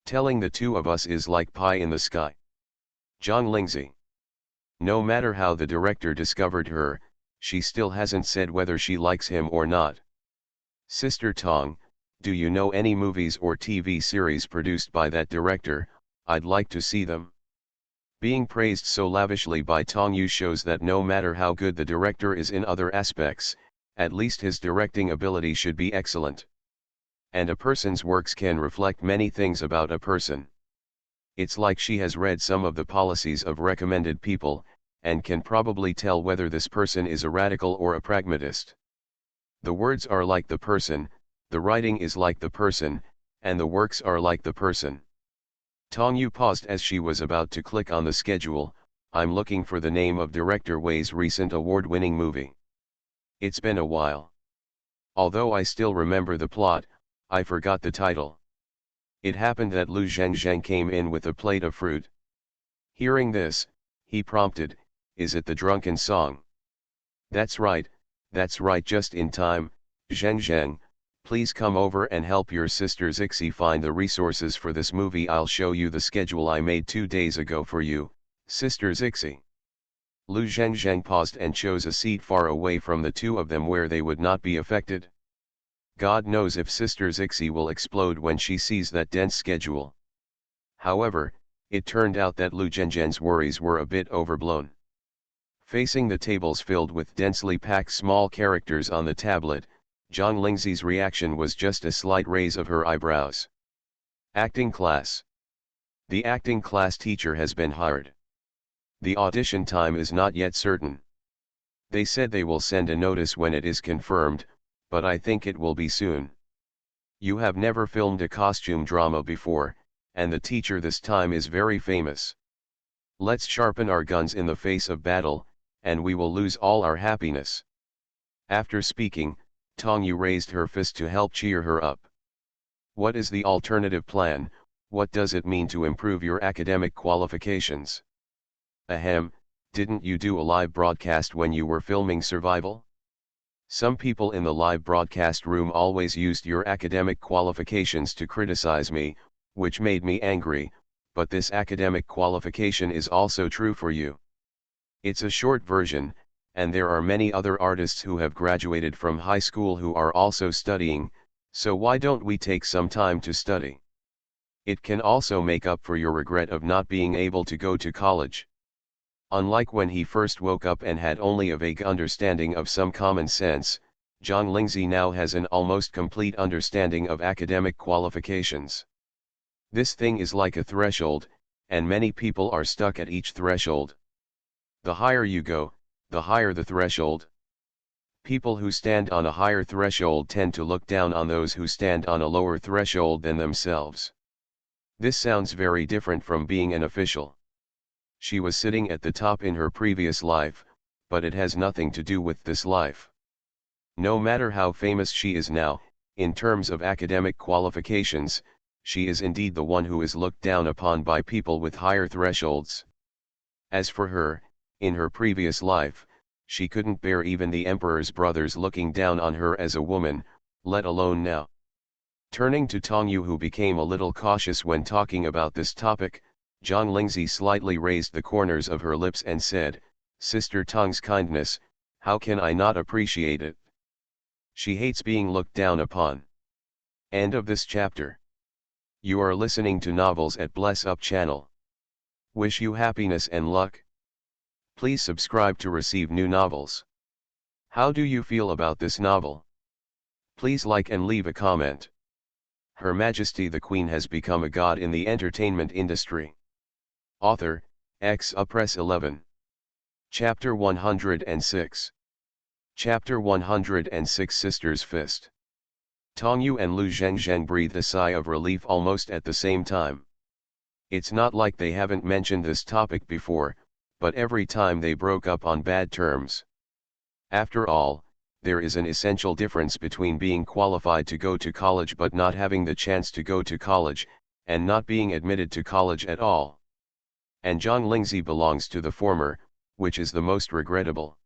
Telling the 2 of us is like pie in the sky." Zhang Lingzi. No matter how the director discovered her, she still hasn't said whether she likes him or not. "Sister Tong, Do you know any movies or TV series produced by that director? I'd like to see them. Being praised so lavishly by Tong Yu shows that no matter how good the director is in other aspects, at least his directing ability should be excellent. And a person's works can reflect many things about a person. It's like she has read some of the policies of recommended people, and can probably tell whether this person is a radical or a pragmatist. The words are like the person, the writing is like the person, and the works are like the person. Tong Yu paused as she was about to click on the schedule. I'm looking for the name of director Wei's recent award-winning movie. It's been a while. Although I still remember the plot, I forgot the title. It happened that Lu Zhengzheng came in with a plate of fruit. Hearing this, he prompted, is it the drunken song? That's right, just in time. Zhengzheng, please come over and help your sister Zixi find the resources for this movie. I'll show you the schedule I made 2 days ago for you, Sister Zixi. Lu Zhengzheng paused and chose a seat far away from the two of them where they would not be affected. God knows if Sister Zixi will explode when she sees that dense schedule. However, it turned out that Lu Zhengzheng's worries were a bit overblown. Facing the tables filled with densely packed small characters on the tablet, Zhang Lingzi's reaction was just a slight raise of her eyebrows. Acting class. The acting class teacher has been hired. The audition time is not yet certain. They said they will send a notice when it is confirmed, but I think it will be soon. You have never filmed a costume drama before, and the teacher this time is very famous. Let's sharpen our guns in the face of battle, and we will lose all our happiness. After speaking, Tong Yu raised her fist to help cheer her up. What is the alternative plan? What does it mean to improve your academic qualifications? Ahem, didn't you do a live broadcast when you were filming Survival? Some people in the live broadcast room always used your academic qualifications to criticize me, which made me angry, but this academic qualification is also true for you. It's a short version, and there are many other artists who have graduated from high school who are also studying, so why don't we take some time to study? It can also make up for your regret of not being able to go to college. Unlike when he first woke up and had only a vague understanding of some common sense, Zhang Lingzi now has an almost complete understanding of academic qualifications. This thing is like a threshold, and many people are stuck at each threshold. The higher you go, the higher the threshold. People who stand on a higher threshold tend to look down on those who stand on a lower threshold than themselves. This sounds very different from being an official. She was sitting at the top in her previous life, but it has nothing to do with this life. No matter how famous she is now, in terms of academic qualifications, she is indeed the one who is looked down upon by people with higher thresholds. As for her, in her previous life, she couldn't bear even the emperor's brothers looking down on her as a woman, let alone now. Turning to Tong Yu, who became a little cautious when talking about this topic, Zhang Lingzi slightly raised the corners of her lips and said, Sister Tong's kindness, how can I not appreciate it? She hates being looked down upon. End of this chapter. You are listening to Novels at Bless Up channel. Wish you happiness and luck. Please subscribe to receive new novels. How do you feel about this novel? Please like and leave a comment. Her Majesty the Queen has become a god in the entertainment industry. Author, Press 11. Chapter 106. Chapter 106 Sister's Fist. Tong Yu and Lu Zhengzheng breathed a sigh of relief almost at the same time. It's not like they haven't mentioned this topic before, but every time they broke up on bad terms. After all, there is an essential difference between being qualified to go to college but not having the chance to go to college, and not being admitted to college at all. And Zhang Lingzi belongs to the former, which is the most regrettable.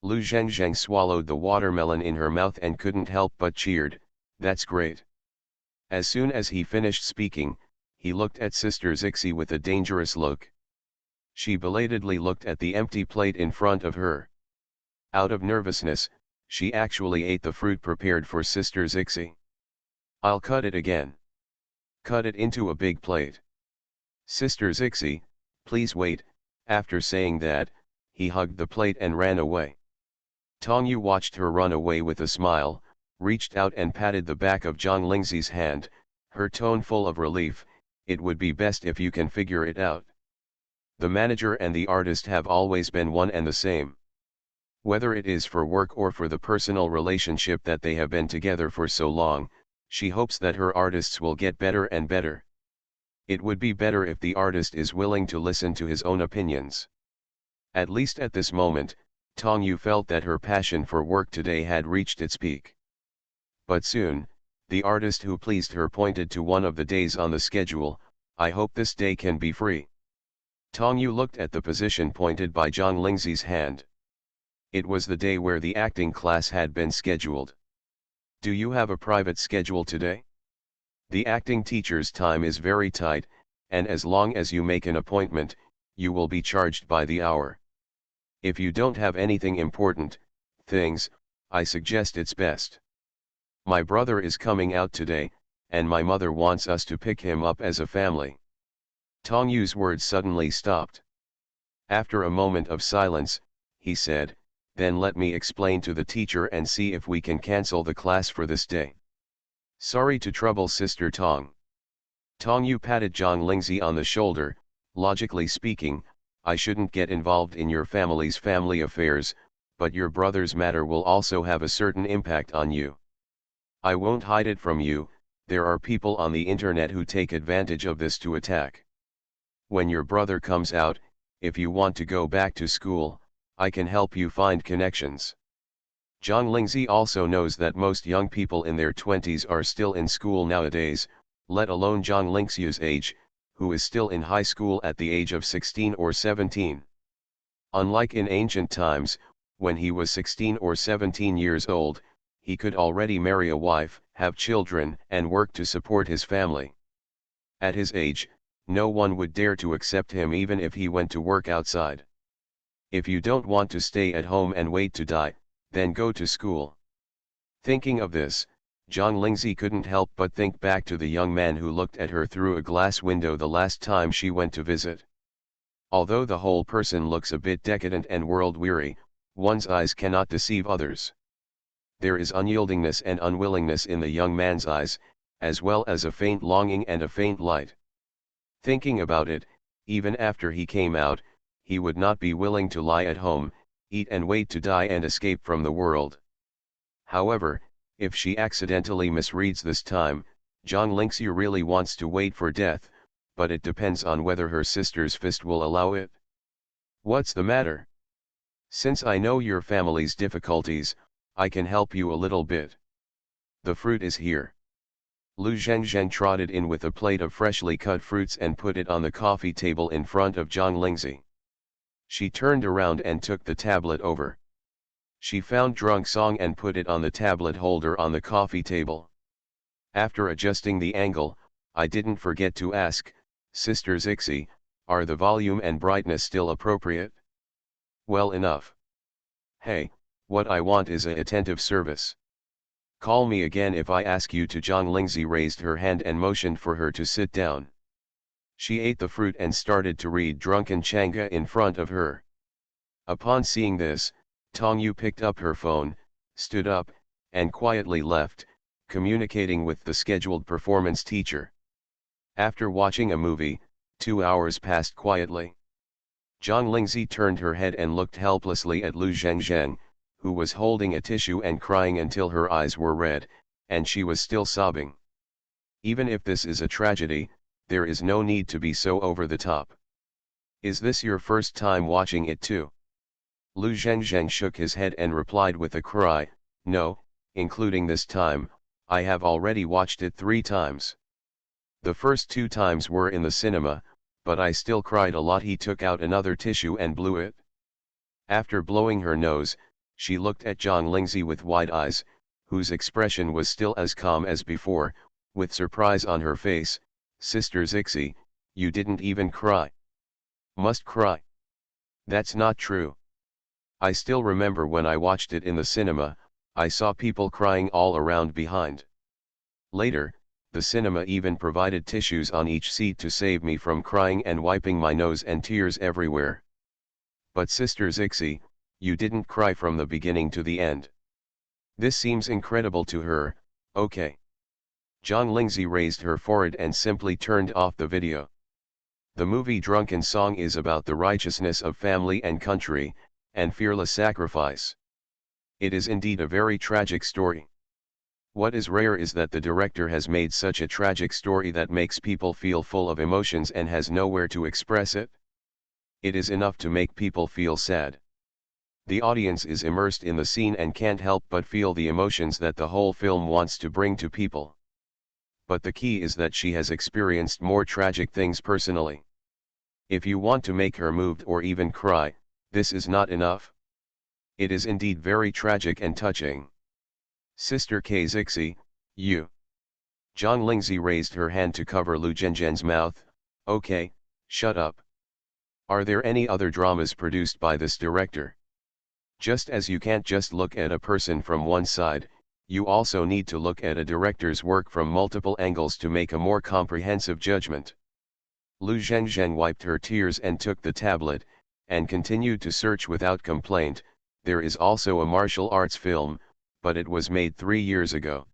Lu Zhengzheng swallowed the watermelon in her mouth and couldn't help but cheered, that's great. As soon as he finished speaking, he looked at Sister Zixi with a dangerous look. She belatedly looked at the empty plate in front of her. Out of nervousness, she actually ate the fruit prepared for Sister Zixi. I'll cut it again. Cut it into a big plate. Sister Zixi, please wait. After saying that, he hugged the plate and ran away. Tongyu watched her run away with a smile, reached out and patted the back of Zhang Lingzi's hand, her tone full of relief. It would be best if you can figure it out. The manager and the artist have always been one and the same. Whether it is for work or for the personal relationship that they have been together for so long, she hopes that her artists will get better and better. It would be better if the artist is willing to listen to his own opinions. At least at this moment, Tongyu felt that her passion for work today had reached its peak. But soon, the artist who pleased her pointed to one of the days on the schedule. I hope this day can be free. Tongyu looked at the position pointed by Zhang Lingzi's hand. It was the day where the acting class had been scheduled. Do you have a private schedule today? The acting teacher's time is very tight, and as long as you make an appointment, you will be charged by the hour. If you don't have anything important, I suggest it's best. My brother is coming out today, and my mother wants us to pick him up as a family. Tongyu's words suddenly stopped. After a moment of silence, he said, then let me explain to the teacher and see if we can cancel the class for this day. Sorry to trouble Sister Tong. Tongyu patted Zhang Lingzi on the shoulder. Logically speaking, I shouldn't get involved in your family's family affairs, but your brother's matter will also have a certain impact on you. I won't hide it from you, there are people on the internet who take advantage of this to attack. When your brother comes out, if you want to go back to school, I can help you find connections. Zhang Lingzi also knows that most young people in their 20s are still in school nowadays, let alone Zhang Lingxi's age, who is still in high school at the age of 16 or 17. Unlike in ancient times, when he was 16 or 17 years old, he could already marry a wife, have children, and work to support his family. At his age, no one would dare to accept him even if he went to work outside. If you don't want to stay at home and wait to die, then go to school. Thinking of this, Zhang Lingzi couldn't help but think back to the young man who looked at her through a glass window the last time she went to visit. Although the whole person looks a bit decadent and world-weary, one's eyes cannot deceive others. There is unyieldingness and unwillingness in the young man's eyes, as well as a faint longing and a faint light. Thinking about it, even after he came out, he would not be willing to lie at home, eat and wait to die and escape from the world. However, if she accidentally misreads this time, Zhang Lingxi really wants to wait for death, but it depends on whether her sister's fist will allow it. What's the matter? Since I know your family's difficulties, I can help you a little bit. The fruit is here. Lu Zhengzheng trotted in with a plate of freshly cut fruits and put it on the coffee table in front of Zhang Lingzi. She turned around and took the tablet over. She found Drunk Song and put it on the tablet holder on the coffee table. After adjusting the angle, I didn't forget to ask, Sister Zixi, are the volume and brightness still appropriate? Well enough. Hey, what I want is a attentive service. Call me again if I ask you to. Zhang Lingzi raised her hand and motioned for her to sit down. She ate the fruit and started to read Drunken Changa in front of her. Upon seeing this, Tongyu picked up her phone, stood up, and quietly left, communicating with the scheduled performance teacher. After watching a movie, 2 hours passed quietly. Zhang Lingzi turned her head and looked helplessly at Lu Zhengzheng, who was holding a tissue and crying until her eyes were red, and she was still sobbing. Even if this is a tragedy, there is no need to be so over the top. Is this your first time watching it too? Lu Zhengzheng shook his head and replied with a cry, no, including this time, I have already watched it 3 times. The first 2 times were in the cinema, but I still cried a lot. He took out another tissue and blew it. After blowing her nose, she looked at Zhang Lingzi with wide eyes, whose expression was still as calm as before, with surprise on her face. Sister Zixi, you didn't even cry. Must cry. That's not true. I still remember when I watched it in the cinema, I saw people crying all around behind. Later, the cinema even provided tissues on each seat to save me from crying and wiping my nose and tears everywhere. But Sister Zixi, you didn't cry from the beginning to the end. This seems incredible to her, okay. Zhang Lingzi raised her forehead and simply turned off the video. The movie Drunken Song is about the righteousness of family and country, and fearless sacrifice. It is indeed a very tragic story. What is rare is that the director has made such a tragic story that makes people feel full of emotions and has nowhere to express it. It is enough to make people feel sad. The audience is immersed in the scene and can't help but feel the emotions that the whole film wants to bring to people. But the key is that she has experienced more tragic things personally. If you want to make her moved or even cry, this is not enough. It is indeed very tragic and touching. Sister K. Zixi, you. Zhang Lingzi raised her hand to cover Lu Zhenzhen's mouth. Okay, shut up. Are there any other dramas produced by this director? Just as you can't just look at a person from one side, you also need to look at a director's work from multiple angles to make a more comprehensive judgment. Lu Zhenzhen wiped her tears and took the tablet, and continued to search without complaint. There is also a martial arts film, but it was made 3 years ago.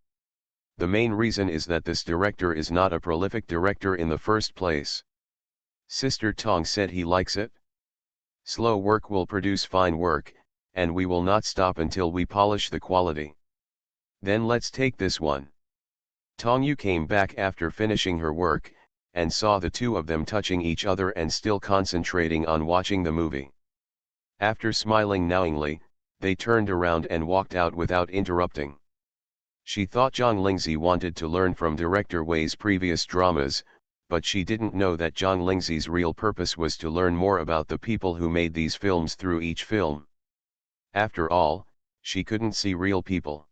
The main reason is that this director is not a prolific director in the first place. Sister Tong said he likes it. Slow work will produce fine work, and we will not stop until we polish the quality. Then let's take this one. Tong Yu came back after finishing her work, and saw the two of them touching each other and still concentrating on watching the movie. After smiling knowingly, they turned around and walked out without interrupting. She thought Zhang Lingzi wanted to learn from director Wei's previous dramas, but she didn't know that Zhang Lingzi's real purpose was to learn more about the people who made these films through each film. After all, she couldn't see real people.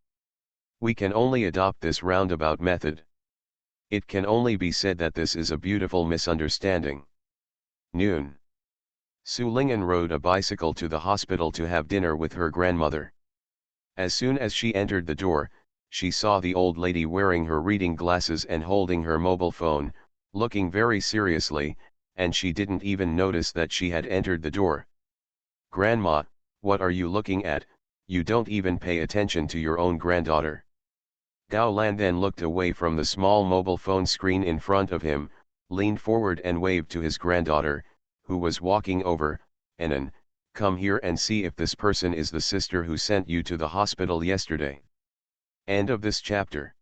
We can only adopt this roundabout method. It can only be said that this is a beautiful misunderstanding. Noon. Su Ling'an rode a bicycle to the hospital to have dinner with her grandmother. As soon as she entered the door, she saw the old lady wearing her reading glasses and holding her mobile phone, looking very seriously, and she didn't even notice that she had entered the door. "Grandma, what are you looking at? You don't even pay attention to your own granddaughter." Gao Lan then looked away from the small mobile phone screen in front of him, leaned forward and waved to his granddaughter, who was walking over. "Anan, come here and see if this person is the sister who sent you to the hospital yesterday." End of this chapter.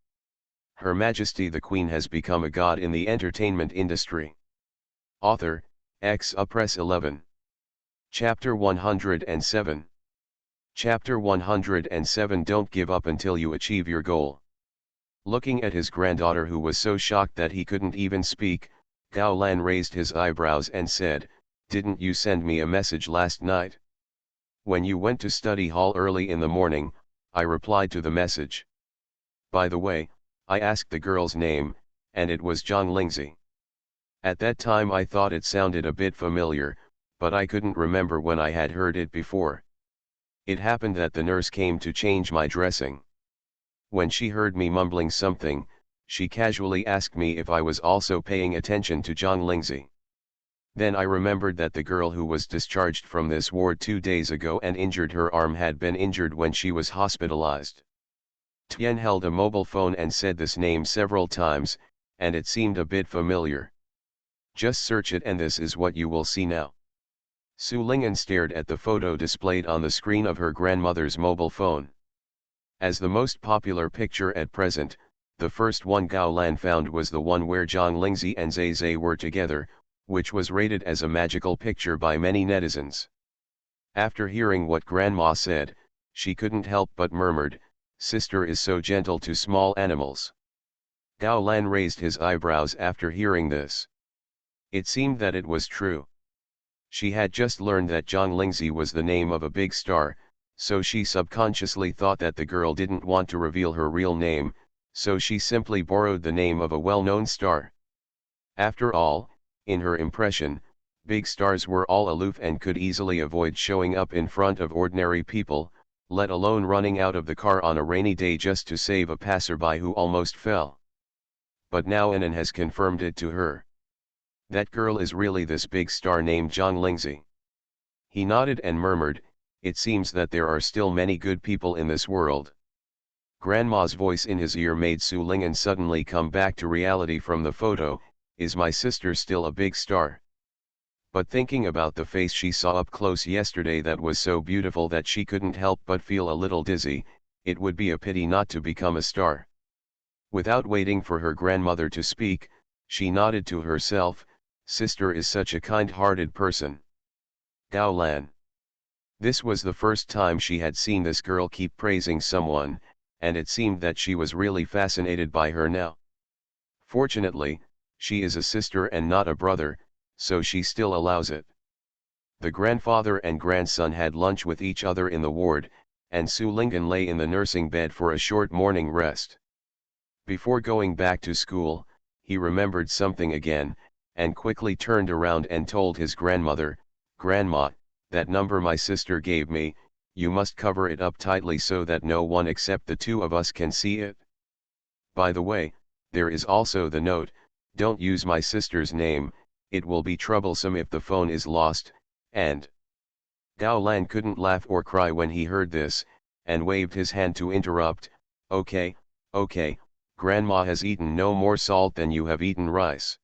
Her Majesty the Queen has become a god in the entertainment industry. Author, Press 11. Chapter 107. Chapter 107. Don't give up until you achieve your goal. Looking at his granddaughter, who was so shocked that he couldn't even speak, Gao Lan raised his eyebrows and said, "Didn't you send me a message last night? When you went to study hall early in the morning, I replied to the message. By the way, I asked the girl's name, and it was Zhang Lingzi. At that time I thought it sounded a bit familiar, but I couldn't remember when I had heard it before. It happened that the nurse came to change my dressing. When she heard me mumbling something, she casually asked me if I was also paying attention to Zhang Lingzi. Then I remembered that the girl who was discharged from this ward 2 days ago and injured her arm had been injured when she was hospitalized." Tian held a mobile phone and said this name several times, and it seemed a bit familiar. "Just search it and this is what you will see now." Su Ling'an stared at the photo displayed on the screen of her grandmother's mobile phone. As the most popular picture at present, the first one Gao Lan found was the one where Zhang Lingzi and Zai Zai were together, which was rated as a magical picture by many netizens. After hearing what Grandma said, she couldn't help but murmured, "Sister is so gentle to small animals." Gao Lan raised his eyebrows after hearing this. It seemed that it was true. She had just learned that Zhang Lingzi was the name of a big star, so she subconsciously thought that the girl didn't want to reveal her real name, so she simply borrowed the name of a well-known star. After all, in her impression, big stars were all aloof and could easily avoid showing up in front of ordinary people, let alone running out of the car on a rainy day just to save a passerby who almost fell. but now Annan has confirmed it to her. That girl is really this big star named Zhang Lingzi. He nodded and murmured, it seems that there are still many good people in this world. Grandma's voice in his ear made Su Ling'an suddenly come back to reality from the photo, is my sister still a big star? But thinking about the face she saw up close yesterday that was so beautiful that she couldn't help but feel a little dizzy, it would be a pity not to become a star. Without waiting for her grandmother to speak, she nodded to herself, sister is such a kind-hearted person. Gao Lan. This was the first time she had seen this girl keep praising someone, and it seemed that she was really fascinated by her now. Fortunately, she is a sister and not a brother, so she still allows it. The grandfather and grandson had lunch with each other in the ward, and Su Ling'an lay in the nursing bed for a short morning rest. Before going back to school, he remembered something again, and quickly turned around and told his grandmother, Grandma, that number my sister gave me, you must cover it up tightly so that no one except the two of us can see it. By the way, there is also the note, don't use my sister's name, it will be troublesome if the phone is lost, and... Gao Lan couldn't laugh or cry when he heard this, and waved his hand to interrupt, okay, Grandma has eaten no more salt than you have eaten rice.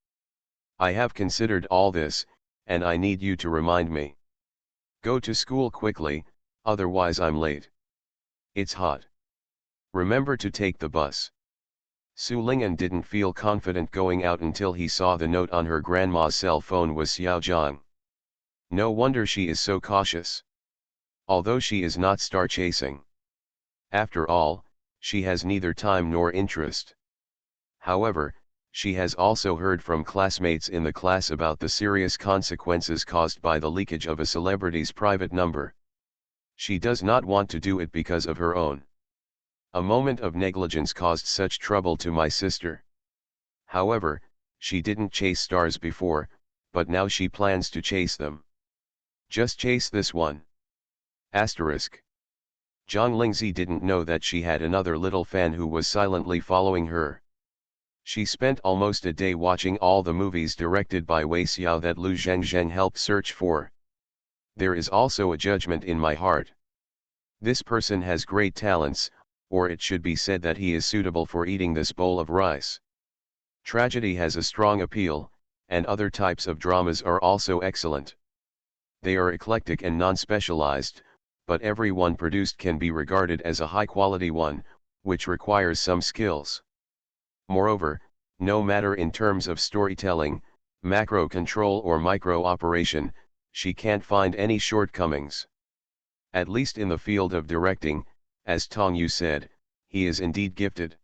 I have considered all this, and I need you to remind me. Go to school quickly, otherwise I'm late. It's hot. Remember to take the bus. Su Ling'an didn't feel confident going out until he saw the note on her grandma's cell phone was Xiao Zhang. No wonder she is so cautious. Although she is not star chasing. After all, she has neither time nor interest. However, she has also heard from classmates in the class about the serious consequences caused by the leakage of a celebrity's private number. She does not want to do it because of her own. A moment of negligence caused such trouble to my sister. However, she didn't chase stars before, but now she plans to chase them. Just chase this one. Asterisk. Zhang Lingzi didn't know that she had another little fan who was silently following her. She spent almost a day watching all the movies directed by Wei Xiao that Lu Zhengzheng helped search for. There is also a judgment in my heart. This person has great talents, or it should be said that he is suitable for eating this bowl of rice. Tragedy has a strong appeal, and other types of dramas are also excellent. They are eclectic and non-specialized, but every one produced can be regarded as a high-quality one, which requires some skills. Moreover, no matter in terms of storytelling, macro control or micro operation, she can't find any shortcomings. At least in the field of directing, as Tong Yu said, he is indeed gifted.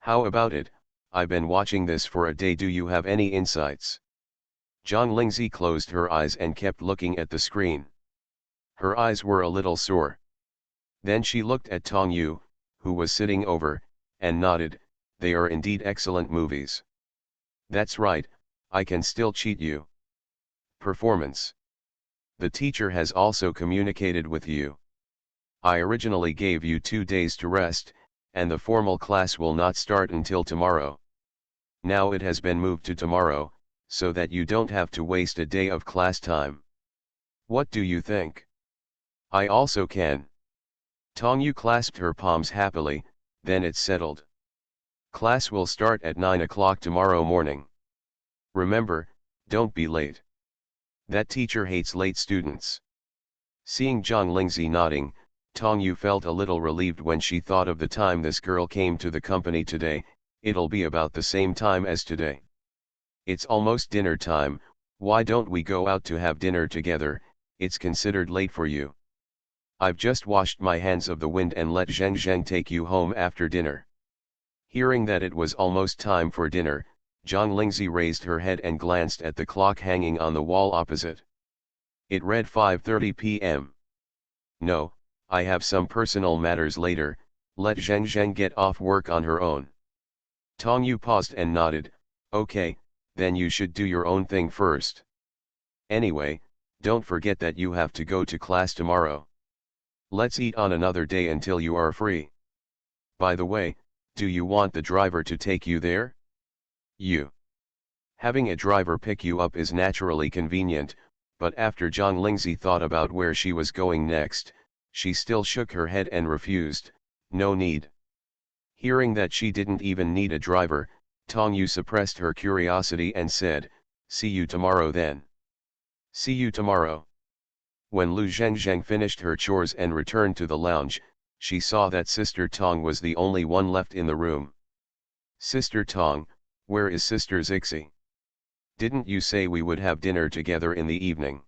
How about it, I've been watching this for a day, do you have any insights? Zhang Lingzi closed her eyes and kept looking at the screen. Her eyes were a little sore. Then she looked at Tong Yu, who was sitting over, and nodded, they are indeed excellent movies. That's right, I can still cheat you. Performance. The teacher has also communicated with you. I originally gave you 2 days to rest, and the formal class will not start until tomorrow. Now it has been moved to tomorrow, so that you don't have to waste a day of class time. What do you think? I also can. Tong Yu clasped her palms happily, then it's settled. Class will start at 9 o'clock tomorrow morning. Remember, don't be late. That teacher hates late students. Seeing Zhang Lingzi nodding, Tong Yu felt a little relieved when she thought of the time this girl came to the company today, it'll be about the same time as today. It's almost dinner time, why don't we go out to have dinner together, it's considered late for you. I've just washed my hands of the wind and let Zheng Zheng take you home after dinner. Hearing that it was almost time for dinner, Zhang Lingzi raised her head and glanced at the clock hanging on the wall opposite. It read 5:30 p.m. No, I have some personal matters later, let Zheng Zheng get off work on her own. Tong Yu paused and nodded, okay, then you should do your own thing first. Anyway, don't forget that you have to go to class tomorrow. Let's eat on another day until you are free. By the way, do you want the driver to take you there? You. Having a driver pick you up is naturally convenient, but after Zhang Lingzi thought about where she was going next, she still shook her head and refused, no need. Hearing that she didn't even need a driver, Tong Yu suppressed her curiosity and said, see you tomorrow then. See you tomorrow. When Lu Zhengzheng finished her chores and returned to the lounge, she saw that Sister Tong was the only one left in the room. Sister Tong, where is Sister Zixi? Didn't you say we would have dinner together in the evening?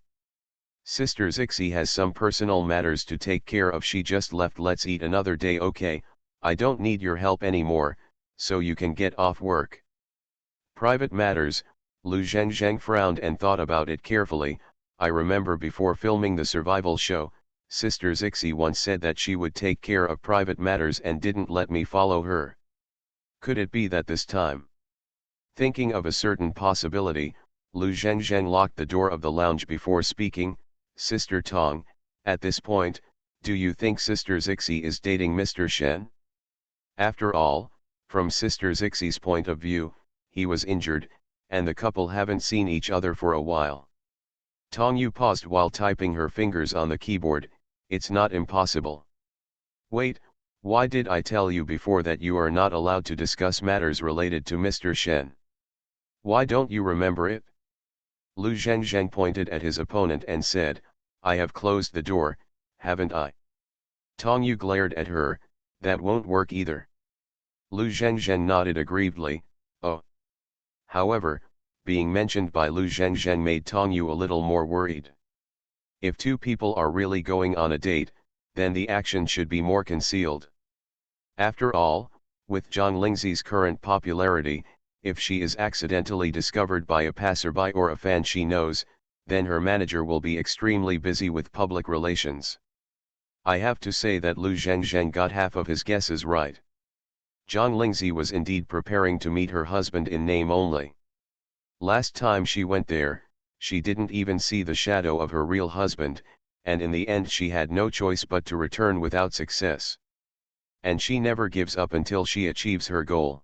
Sister Zixi has some personal matters to take care of. She just left. Let's eat another day. Okay, I don't need your help anymore, so you can get off work. Private matters, Lu Zhengzheng frowned and thought about it carefully. I remember before filming the survival show, Sister Zixi once said that she would take care of private matters and didn't let me follow her. Could it be that this time? Thinking of a certain possibility, Lu Zhengzheng locked the door of the lounge before speaking. Sister Tong, at this point, do you think Sister Zixi is dating Mr. Shen? After all, from Sister Zixi's point of view, he was injured, and the couple haven't seen each other for a while. Tong Yu paused while typing her fingers on the keyboard. It's not impossible. Wait, why did I tell you before that you are not allowed to discuss matters related to Mr. Shen? Why don't you remember it? Lu Zhengzheng pointed at his opponent and said, I have closed the door, haven't I? Tong Yu glared at her. That won't work either. Lu Zhengzheng nodded aggrievedly. Oh. However, being mentioned by Lu Zhengzheng made Tong Yu a little more worried. If two people are really going on a date, then the action should be more concealed. After all, with Zhang Lingzi's current popularity, if she is accidentally discovered by a passerby or a fan she knows, then her manager will be extremely busy with public relations. I have to say that Lu Zhengzheng got half of his guesses right. Zhang Lingzi was indeed preparing to meet her husband in name only. Last time she went there, she didn't even see the shadow of her real husband, and in the end she had no choice but to return without success. And she never gives up until she achieves her goal.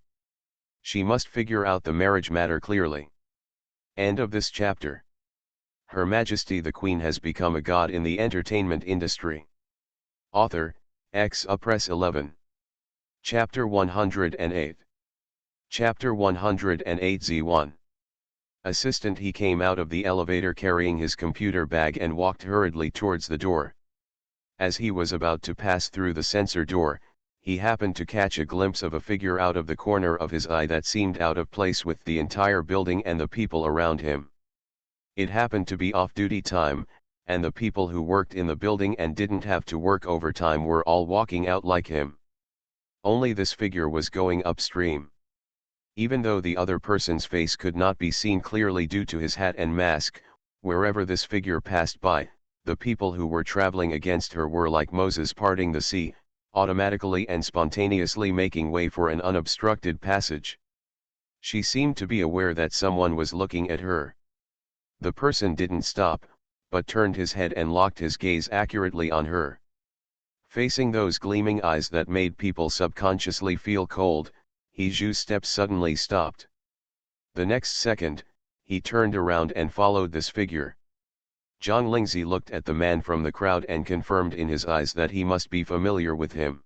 She must figure out the marriage matter clearly. End of this chapter. Her Majesty the Queen has become a god in the entertainment industry. Author, Press 11. Chapter 108. Chapter 108 Z1. Assistant. He came out of the elevator carrying his computer bag and walked hurriedly towards the door. As he was about to pass through the sensor door, he happened to catch a glimpse of a figure out of the corner of his eye that seemed out of place with the entire building and the people around him. It happened to be off-duty time, and the people who worked in the building and didn't have to work overtime were all walking out like him. Only this figure was going upstream. Even though the other person's face could not be seen clearly due to his hat and mask, wherever this figure passed by, the people who were traveling against her were like Moses parting the sea, automatically and spontaneously making way for an unobstructed passage. She seemed to be aware that someone was looking at her. The person didn't stop, but turned his head and locked his gaze accurately on her. Facing those gleaming eyes that made people subconsciously feel cold, Heju's steps suddenly stopped. The next second, he turned around and followed this figure. Zhang Lingzi looked at the man from the crowd and confirmed in his eyes that he must be familiar with him.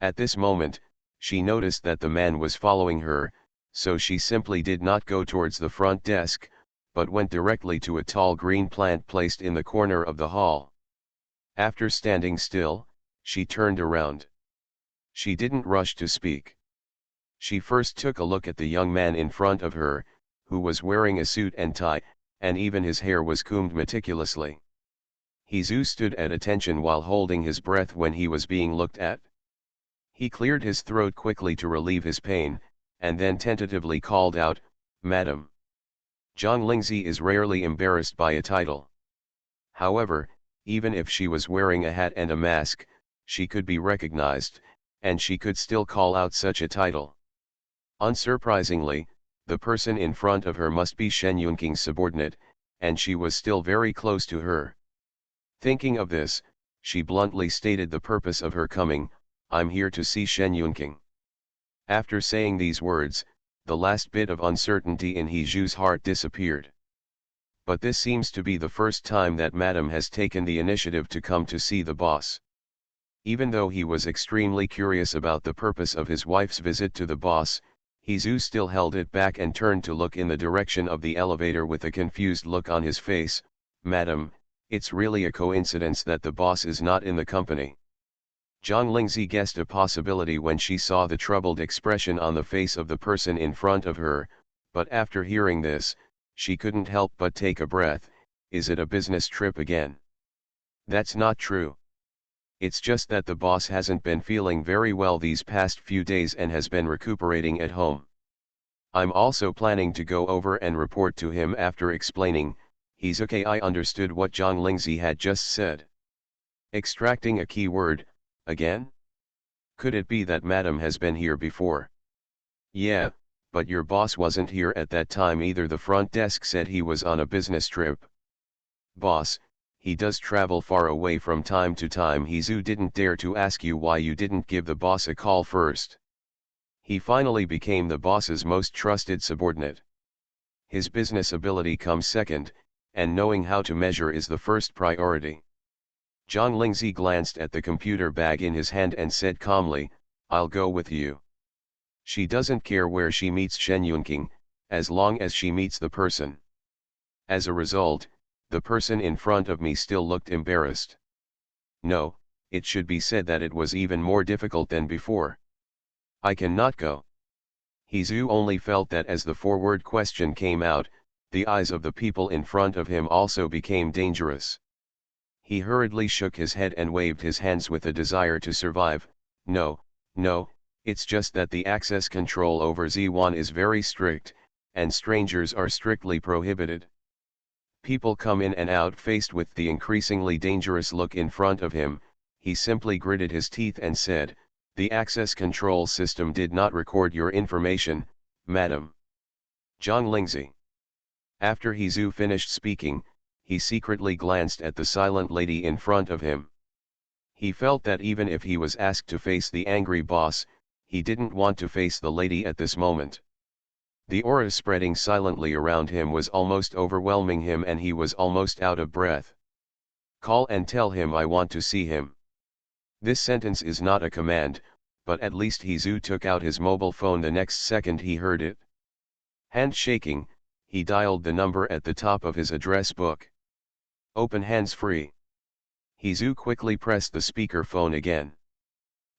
At this moment, she noticed that the man was following her, so she simply did not go towards the front desk, but went directly to a tall green plant placed in the corner of the hall. After standing still, she turned around. She didn't rush to speak. She first took a look at the young man in front of her, who was wearing a suit and tie, and even his hair was combed meticulously. Heju stood at attention while holding his breath when he was being looked at. He cleared his throat quickly to relieve his pain, and then tentatively called out, "Madam." Zhang Lingzi is rarely embarrassed by a title. However, even if she was wearing a hat and a mask, she could be recognized, and she could still call out such a title. Unsurprisingly, the person in front of her must be Shen Yunqing's subordinate, and she was still very close to her. Thinking of this, she bluntly stated the purpose of her coming: "I'm here to see Shen Yunqing." After saying these words, the last bit of uncertainty in He Zhu's heart disappeared. But this seems to be the first time that Madame has taken the initiative to come to see the boss. Even though he was extremely curious about the purpose of his wife's visit to the boss, He Zhu still held it back and turned to look in the direction of the elevator with a confused look on his face. "Madam, it's really a coincidence that the boss is not in the company." Zhang Lingzi guessed a possibility when she saw the troubled expression on the face of the person in front of her, but after hearing this, she couldn't help but take a breath. Is it a business trip again? That's not true. It's just that the boss hasn't been feeling very well these past few days and has been recuperating at home. I'm also planning to go over and report to him after explaining. He's okay. I understood what Zhang Lingzi had just said. Extracting a key word, again? Could it be that Madam has been here before? Yeah, but your boss wasn't here at that time either. The front desk said he was on a business trip. Boss, he does travel far away from time to time. He Zhu didn't dare to ask you why you didn't give the boss a call first. He finally became the boss's most trusted subordinate. His business ability comes second, and knowing how to measure is the first priority. Zhang Lingzi glanced at the computer bag in his hand and said calmly, "I'll go with you." She doesn't care where she meets Shen Yunqing, as long as she meets the person. As a result, the person in front of me still looked embarrassed. No, it should be said that it was even more difficult than before. I cannot go. He Zhu only felt that as the forward question came out, the eyes of the people in front of him also became dangerous. He hurriedly shook his head and waved his hands with a desire to survive. No, it's just that the access control over Z1 is very strict, and strangers are strictly prohibited. People come in and out. Faced with the increasingly dangerous look in front of him, he simply gritted his teeth and said, "The access control system did not record your information, madam." Zhang Lingzi. After He Zhu finished speaking, he secretly glanced at the silent lady in front of him. He felt that even if he was asked to face the angry boss, he didn't want to face the lady at this moment. The aura spreading silently around him was almost overwhelming him and he was almost out of breath. "Call and tell him I want to see him." This sentence is not a command, but at least He Zhu took out his mobile phone the next second he heard it. Hand shaking, he dialed the number at the top of his address book. "Open hands-free." He Zhu quickly pressed the speaker phone again.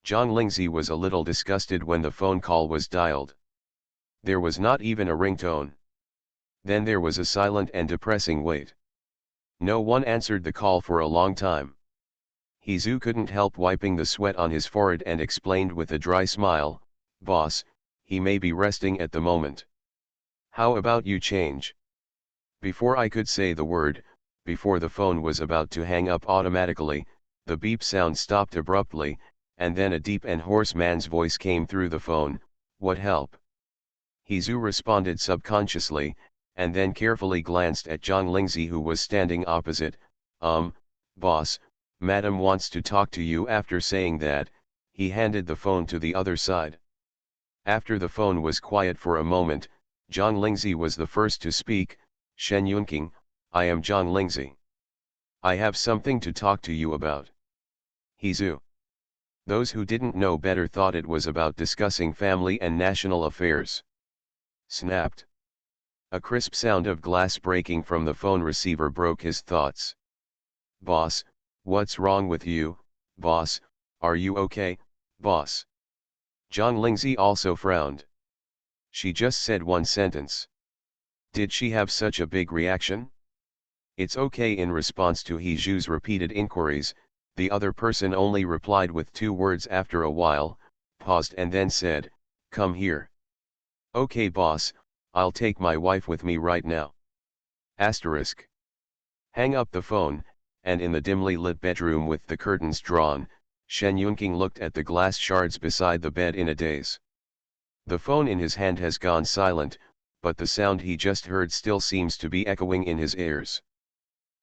Zhang Lingzi was a little disgusted when the phone call was dialed. There was not even a ringtone. Then there was a silent and depressing wait. No one answered the call for a long time. He Zhu couldn't help wiping the sweat on his forehead and explained with a dry smile, "Boss, he may be resting at the moment. How about you change?" Before I could say the word, before the phone was about to hang up automatically, the beep sound stopped abruptly, and then a deep and hoarse man's voice came through the phone, "What help?" He Zhu responded subconsciously, and then carefully glanced at Zhang Lingzi who was standing opposite. Boss, Madam wants to talk to you." After saying that, he handed the phone to the other side. After the phone was quiet for a moment, Zhang Lingzi was the first to speak. "Shen Yunqing, I am Zhang Lingzi. I have something to talk to you about." He Zhu. Those who didn't know better thought it was about discussing family and national affairs. Snapped. A crisp sound of glass breaking from the phone receiver broke his thoughts. "Boss, what's wrong with you, boss? Are you okay, boss?" Zhang Lingzi also frowned. She just said one sentence. Did she have such a big reaction? "It's okay." In response to He Zhu's repeated inquiries, the other person only replied with two words. After a while, paused and then said, "Come here." "Okay boss, I'll take my wife with me right now." Asterisk. Hang up the phone, and in the dimly lit bedroom with the curtains drawn, Shen Yunqing looked at the glass shards beside the bed in a daze. The phone in his hand has gone silent, but the sound he just heard still seems to be echoing in his ears.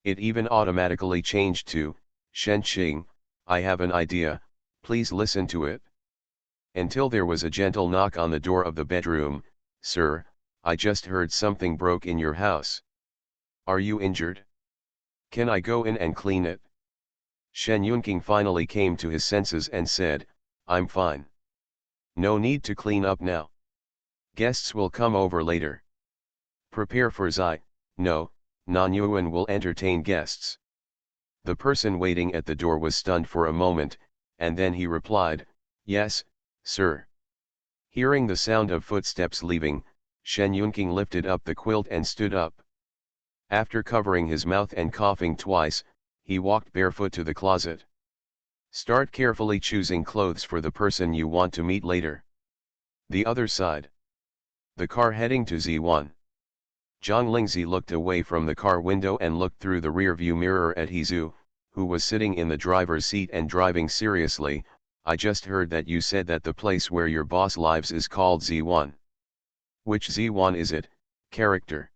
It even automatically changed to, "Shen Qing, I have an idea, please listen to it." Until there was a gentle knock on the door of the bedroom, "Sir, I just heard something broke in your house. Are you injured? Can I go in and clean it?" Shen Yunqing finally came to his senses and said, "I'm fine. No need to clean up now. Guests will come over later. Prepare for Zai, no, Nan Yuan will entertain guests." The person waiting at the door was stunned for a moment, and then he replied, "Yes, sir." Hearing the sound of footsteps leaving, Shen Yunqing lifted up the quilt and stood up. After covering his mouth and coughing twice, he walked barefoot to the closet. Start carefully choosing clothes for the person you want to meet later. The other side. The car heading to Z1. Zhang Lingzi looked away from the car window and looked through the rearview mirror at Hizhu, who was sitting in the driver's seat and driving seriously. "I just heard that you said that the place where your boss lives is called Z1. Which Z1 is it, character?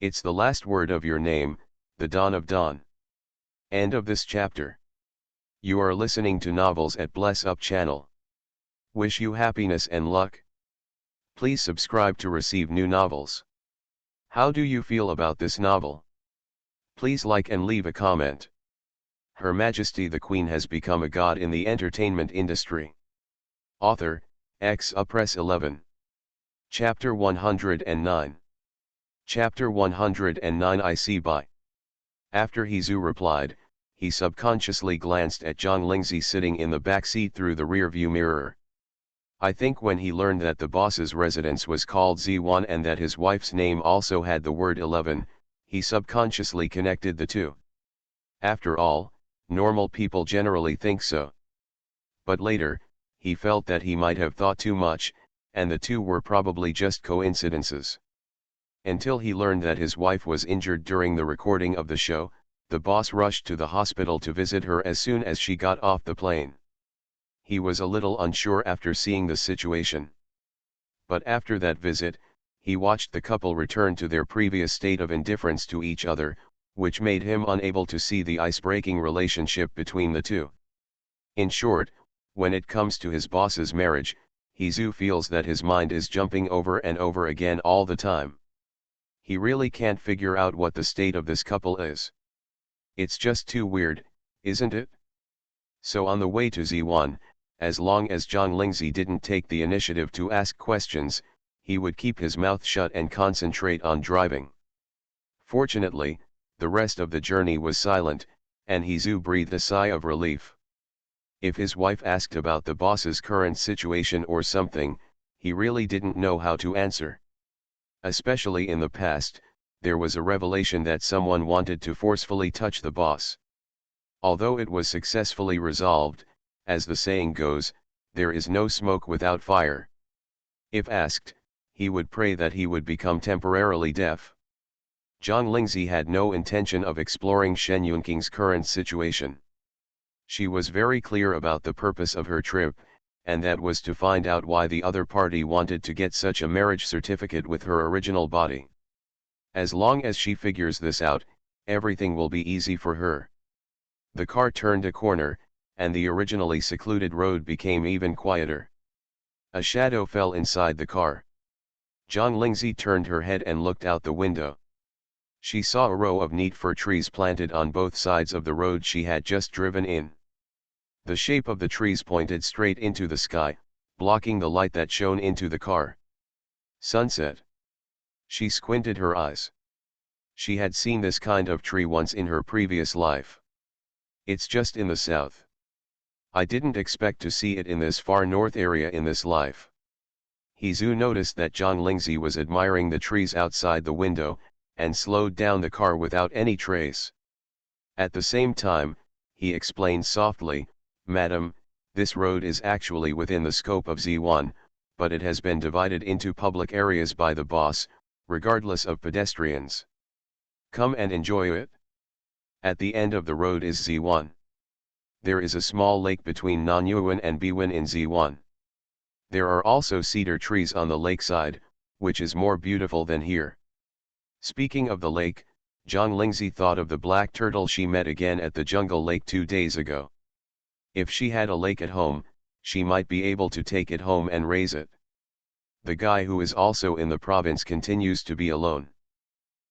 It's the last word of your name, the dawn of dawn." End of this chapter. You are listening to Novels at Bless Up channel. Wish you happiness and luck. Please subscribe to receive new novels. How do you feel about this novel? Please like and leave a comment. Her Majesty the Queen has become a god in the entertainment industry. Author, Press 11. Chapter 109. Chapter 109 I see by. After Hizhu replied, he subconsciously glanced at Zhang Lingzi sitting in the back seat through the rearview mirror. I think when he learned that the boss's residence was called Z1 and that his wife's name also had the word 11, he subconsciously connected the two. After all, normal people generally think so. But later, he felt that he might have thought too much, and the two were probably just coincidences. Until he learned that his wife was injured during the recording of the show, the boss rushed to the hospital to visit her as soon as she got off the plane. He was a little unsure after seeing the situation. But after that visit, he watched the couple return to their previous state of indifference to each other, which made him unable to see the ice-breaking relationship between the two. In short, when it comes to his boss's marriage, Hizhu feels that his mind is jumping over and over again all the time. He really can't figure out what the state of this couple is. It's just too weird, isn't it? So on the way to Z1, as long as Zhang Lingzi didn't take the initiative to ask questions, he would keep his mouth shut and concentrate on driving. Fortunately, the rest of the journey was silent, and Hizhu breathed a sigh of relief. If his wife asked about the boss's current situation or something, he really didn't know how to answer. Especially in the past, there was a revelation that someone wanted to forcefully touch the boss. Although it was successfully resolved, as the saying goes, there is no smoke without fire. If asked, he would pray that he would become temporarily deaf. Zhang Lingzi had no intention of exploring Shen Yunqing's current situation. She was very clear about the purpose of her trip, and that was to find out why the other party wanted to get such a marriage certificate with her original body. As long as she figures this out, everything will be easy for her. The car turned a corner, and the originally secluded road became even quieter. A shadow fell inside the car. Zhang Lingzi turned her head and looked out the window. She saw a row of neat fir trees planted on both sides of the road she had just driven in. The shape of the trees pointed straight into the sky, blocking the light that shone into the car. Sunset. She squinted her eyes. She had seen this kind of tree once in her previous life. It's just in the south. I didn't expect to see it in this far north area in this life. Hizhu noticed that Zhang Lingzi was admiring the trees outside the window, and slowed down the car without any trace. At the same time, he explained softly, "Madam, this road is actually within the scope of Z1, but it has been divided into public areas by the boss, regardless of pedestrians. Come and enjoy it. At the end of the road is Z1. There is a small lake between Nanyuan and Biwen in Z1. There are also cedar trees on the lakeside, which is more beautiful than here." Speaking of the lake, Zhang Lingzi thought of the black turtle she met again at the jungle lake 2 days ago. If she had a lake at home, she might be able to take it home and raise it. The guy who is also in the province continues to be alone.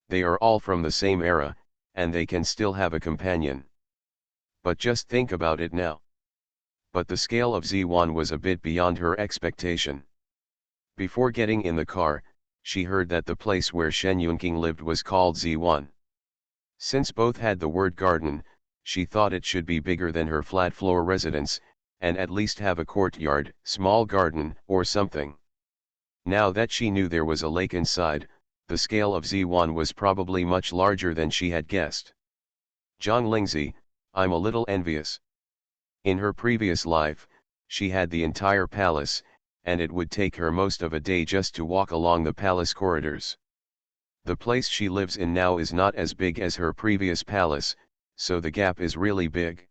They are all from the same era, and they can still have a companion. But just think about it now. But the scale of Z1 was a bit beyond her expectation. Before getting in the car, she heard that the place where Shen Yunqing lived was called Z1. Since both had the word garden, she thought it should be bigger than her flat floor residence, and at least have a courtyard, small garden, or something. Now that she knew there was a lake inside, the scale of Z1 was probably much larger than she had guessed. Zhang Lingzi, I'm a little envious. In her previous life, she had the entire palace, and it would take her most of a day just to walk along the palace corridors. The place she lives in now is not as big as her previous palace, so the gap is really big.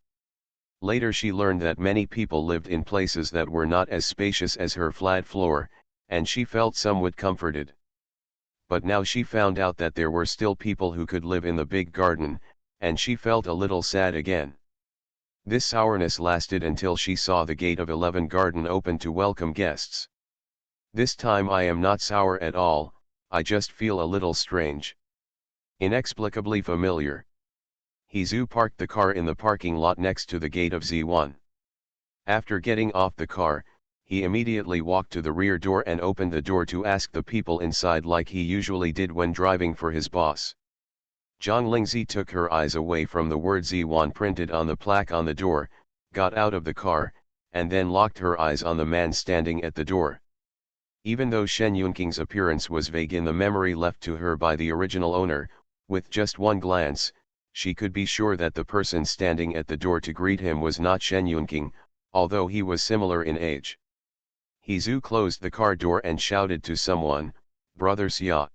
Later she learned that many people lived in places that were not as spacious as her flat floor, and she felt somewhat comforted. But now she found out that there were still people who could live in the big garden, and she felt a little sad again. This sourness lasted until she saw the gate of 11 garden open to welcome guests. This time I am not sour at all, I just feel a little strange. Inexplicably familiar. Hizhu parked the car in the parking lot next to the gate of Z1. After getting off the car, he immediately walked to the rear door and opened the door to ask the people inside like he usually did when driving for his boss. Zhang Lingzi took her eyes away from the word Z1 printed on the plaque on the door, got out of the car, and then locked her eyes on the man standing at the door. Even though Shen Yunqing's appearance was vague in the memory left to her by the original owner, with just one glance, she could be sure that the person standing at the door to greet him was not Shen Yunqing, although he was similar in age. Hizhu closed the car door and shouted to someone, "Brother Xia."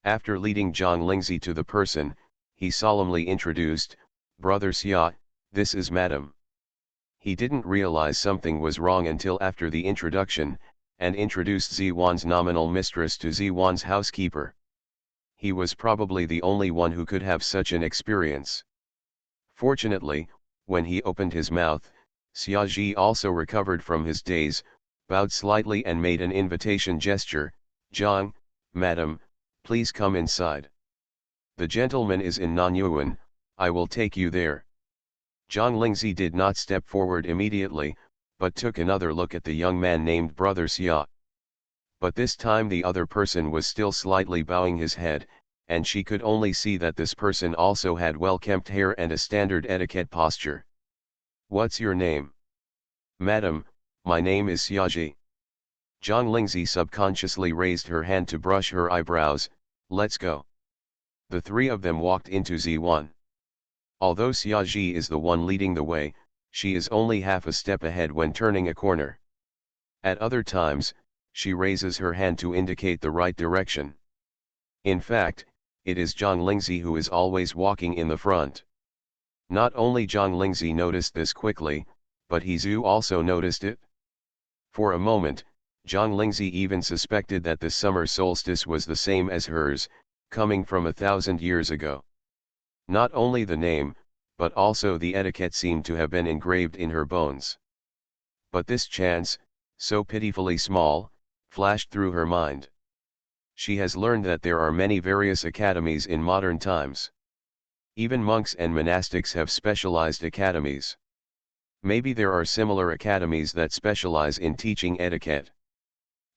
After leading Zhang Lingzi to the person, he solemnly introduced, "Brother Xia, this is Madam." He didn't realize something was wrong until after the introduction, and introduced Z1's nominal mistress to Z1's housekeeper. He was probably the only one who could have such an experience. Fortunately, when he opened his mouth, Xiaji also recovered from his daze, bowed slightly and made an invitation gesture, "Zhang, Madam, please come inside. The gentleman is in Nanyuan, I will take you there." Zhang Lingzi did not step forward immediately, but took another look at the young man named Brother Xia. But this time the other person was still slightly bowing his head, and she could only see that this person also had well-kempt hair and a standard etiquette posture. "What's your name?" "Madam, my name is Xiaji." Zhang Lingzi subconsciously raised her hand to brush her eyebrows. "Let's go." The three of them walked into Z1. Although Xiaji is the one leading the way, she is only half a step ahead when turning a corner. At other times, she raises her hand to indicate the right direction. In fact, it is Zhang Lingzi who is always walking in the front. Not only Zhang Lingzi noticed this quickly, but Hizhu also noticed it. For a moment, Zhang Lingzi even suspected that the summer solstice was the same as hers, coming from 1,000 years ago. Not only the name, but also the etiquette seemed to have been engraved in her bones. But this chance, so pitifully small, flashed through her mind. She has learned that there are many various academies in modern times. Even monks and monastics have specialized academies. Maybe there are similar academies that specialize in teaching etiquette.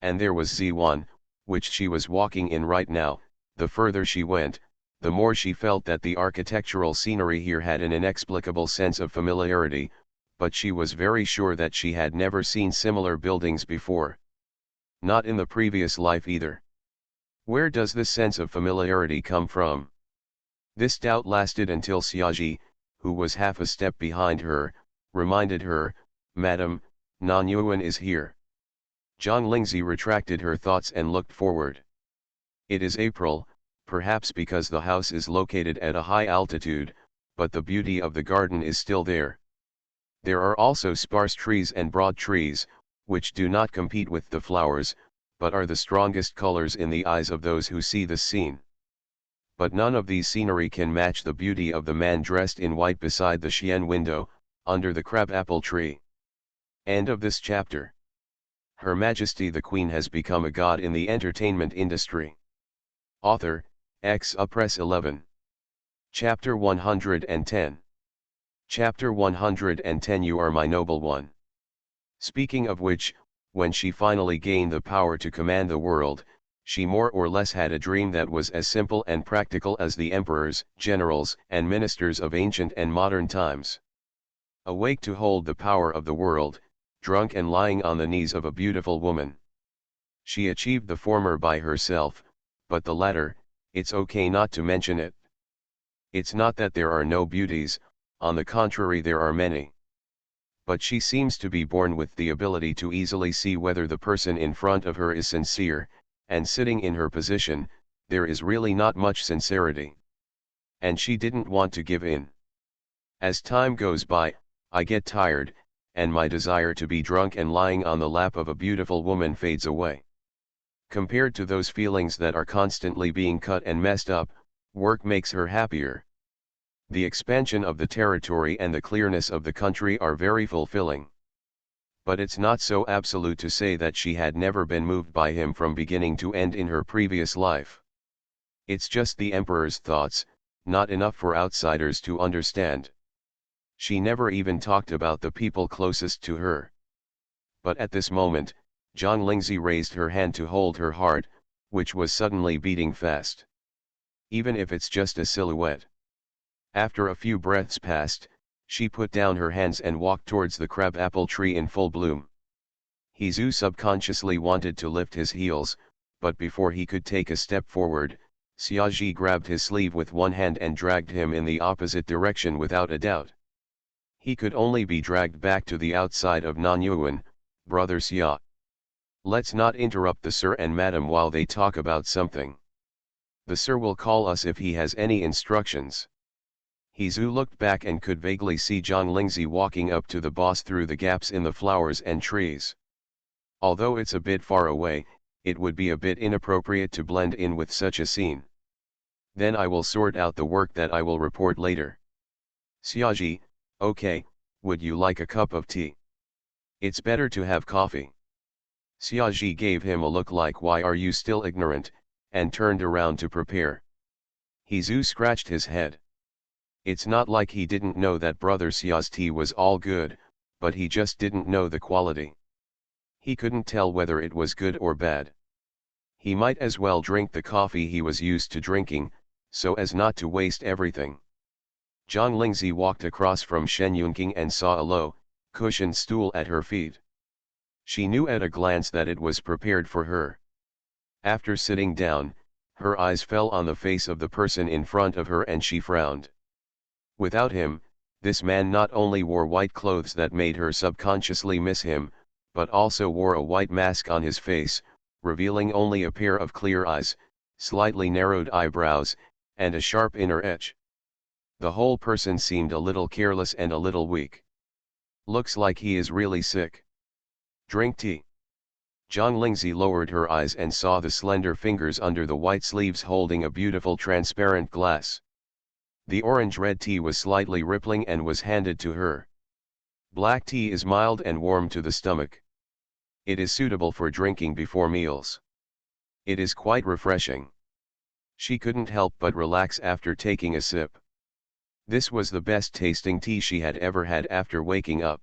And there was Z1, which she was walking in right now. The further she went, the more she felt that the architectural scenery here had an inexplicable sense of familiarity, but she was very sure that she had never seen similar buildings before. Not in the previous life either. Where does this sense of familiarity come from? This doubt lasted until Xiaji, who was half a step behind her, reminded her, "Madam, Nanyuan is here." Zhang Lingzi retracted her thoughts and looked forward. It is April, perhaps because the house is located at a high altitude, but the beauty of the garden is still there. There are also sparse trees and broad trees, which do not compete with the flowers, but are the strongest colors in the eyes of those who see the scene. But none of these scenery can match the beauty of the man dressed in white beside the Xian window, under the crabapple tree. End of this chapter. Her Majesty the Queen has become a god in the entertainment industry. Author, X. Press 11. Chapter 110. Chapter 110 You are my noble one. Speaking of which, when she finally gained the power to command the world, she more or less had a dream that was as simple and practical as the emperors, generals, and ministers of ancient and modern times. Awake to hold the power of the world, drunk and lying on the knees of a beautiful woman. She achieved the former by herself, but the latter, it's okay not to mention it. It's not that there are no beauties, on the contrary there are many. But she seems to be born with the ability to easily see whether the person in front of her is sincere, and sitting in her position, there is really not much sincerity. And she didn't want to give in. As time goes by, I get tired, and my desire to be drunk and lying on the lap of a beautiful woman fades away. Compared to those feelings that are constantly being cut and messed up, work makes her happier. The expansion of the territory and the clearness of the country are very fulfilling. But it's not so absolute to say that she had never been moved by him from beginning to end in her previous life. It's just the emperor's thoughts, not enough for outsiders to understand. She never even talked about the people closest to her. But at this moment, Zhang Lingzi raised her hand to hold her heart, which was suddenly beating fast. Even if it's just a silhouette. After a few breaths passed, she put down her hands and walked towards the crabapple tree in full bloom. Zhu subconsciously wanted to lift his heels, but before he could take a step forward, Xiaozhi grabbed his sleeve with one hand and dragged him in the opposite direction without a doubt. He could only be dragged back to the outside of Nanyuan, brother Xia. Let's not interrupt the sir and madam while they talk about something. The sir will call us if he has any instructions. Zhu looked back and could vaguely see Zhang Lingzi walking up to the boss through the gaps in the flowers and trees. Although it's a bit far away, it would be a bit inappropriate to blend in with such a scene. Then I will sort out the work that I will report later. Xiaozhi, okay, would you like a cup of tea? It's better to have coffee. Xiaozhi gave him a look like why are you still ignorant, and turned around to prepare. Zhu scratched his head. It's not like he didn't know that brother Xia's tea was all good, but he just didn't know the quality. He couldn't tell whether it was good or bad. He might as well drink the coffee he was used to drinking, so as not to waste everything. Zhang Lingzi walked across from Shen Yunqing and saw a low, cushioned stool at her feet. She knew at a glance that it was prepared for her. After sitting down, her eyes fell on the face of the person in front of her and she frowned. Without him, this man not only wore white clothes that made her subconsciously miss him, but also wore a white mask on his face, revealing only a pair of clear eyes, slightly narrowed eyebrows, and a sharp inner edge. The whole person seemed a little careless and a little weak. Looks like he is really sick. Drink tea. Zhang Lingzi lowered her eyes and saw the slender fingers under the white sleeves holding a beautiful transparent glass. The orange-red tea was slightly rippling and was handed to her. Black tea is mild and warm to the stomach. It is suitable for drinking before meals. It is quite refreshing. She couldn't help but relax after taking a sip. This was the best tasting tea she had ever had after waking up.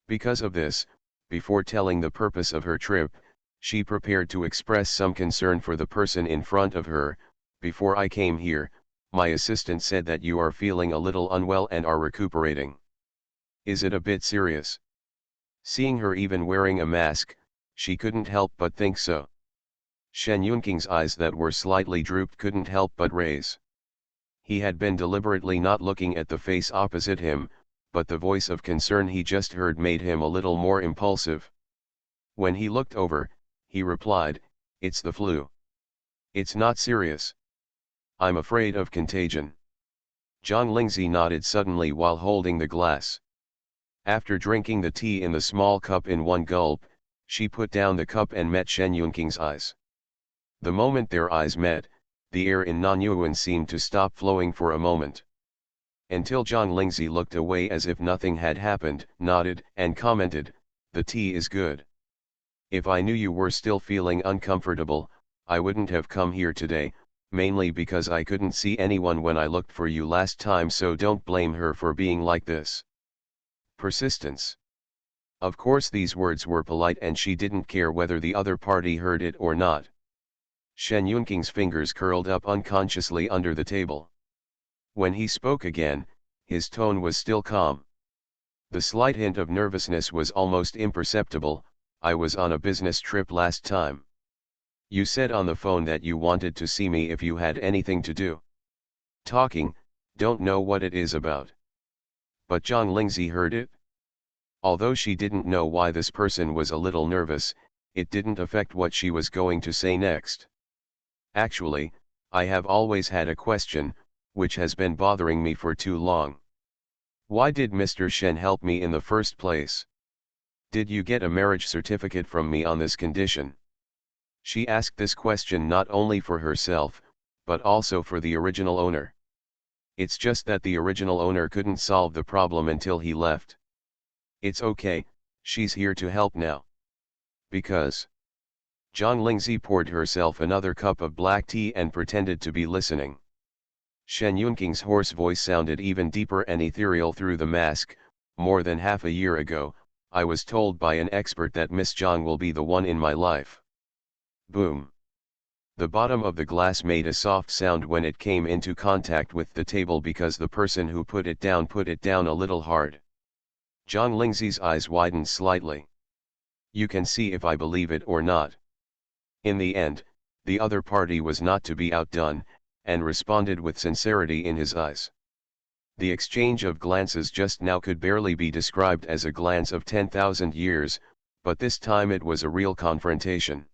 Because of this, before telling the purpose of her trip, she prepared to express some concern for the person in front of her. Before I came here, my assistant said that you are feeling a little unwell and are recuperating. Is it a bit serious? Seeing her even wearing a mask, she couldn't help but think so. Shen Yunqing's eyes that were slightly drooped couldn't help but raise. He had been deliberately not looking at the face opposite him, but the voice of concern he just heard made him a little more impulsive. When he looked over, he replied, "It's the flu. It's not serious. I'm afraid of contagion." Zhang Lingzi nodded suddenly while holding the glass. After drinking the tea in the small cup in one gulp, she put down the cup and met Shen Yunqing's eyes. The moment their eyes met, the air in Nanyuan seemed to stop flowing for a moment. Until Zhang Lingzi looked away as if nothing had happened, nodded, and commented, "The tea is good." If I knew you were still feeling uncomfortable, I wouldn't have come here today, mainly because I couldn't see anyone when I looked for you last time, so don't blame her for being like this. Persistence. Of course these words were polite and she didn't care whether the other party heard it or not. Shen Yunking's fingers curled up unconsciously under the table. When he spoke again, his tone was still calm. The slight hint of nervousness was almost imperceptible. I was on a business trip last time. You said on the phone that you wanted to see me if you had anything to do. Talking, don't know what it is about. But Zhang Lingzi heard it. Although she didn't know why this person was a little nervous, it didn't affect what she was going to say next. Actually, I have always had a question, which has been bothering me for too long. Why did Mr. Shen help me in the first place? Did you get a marriage certificate from me on this condition? She asked this question not only for herself, but also for the original owner. It's just that the original owner couldn't solve the problem until he left. It's okay, she's here to help now. Because Zhang Lingzi poured herself another cup of black tea and pretended to be listening. Shen Yunking's hoarse voice sounded even deeper and ethereal through the mask. More than half a year ago, I was told by an expert that Miss Zhang will be the one in my life. Boom. The bottom of the glass made a soft sound when it came into contact with the table because the person who put it down a little hard. Zhang Lingzi's eyes widened slightly. You can see if I believe it or not. In the end, the other party was not to be outdone, and responded with sincerity in his eyes. The exchange of glances just now could barely be described as a glance of 10,000 years, but this time it was a real confrontation.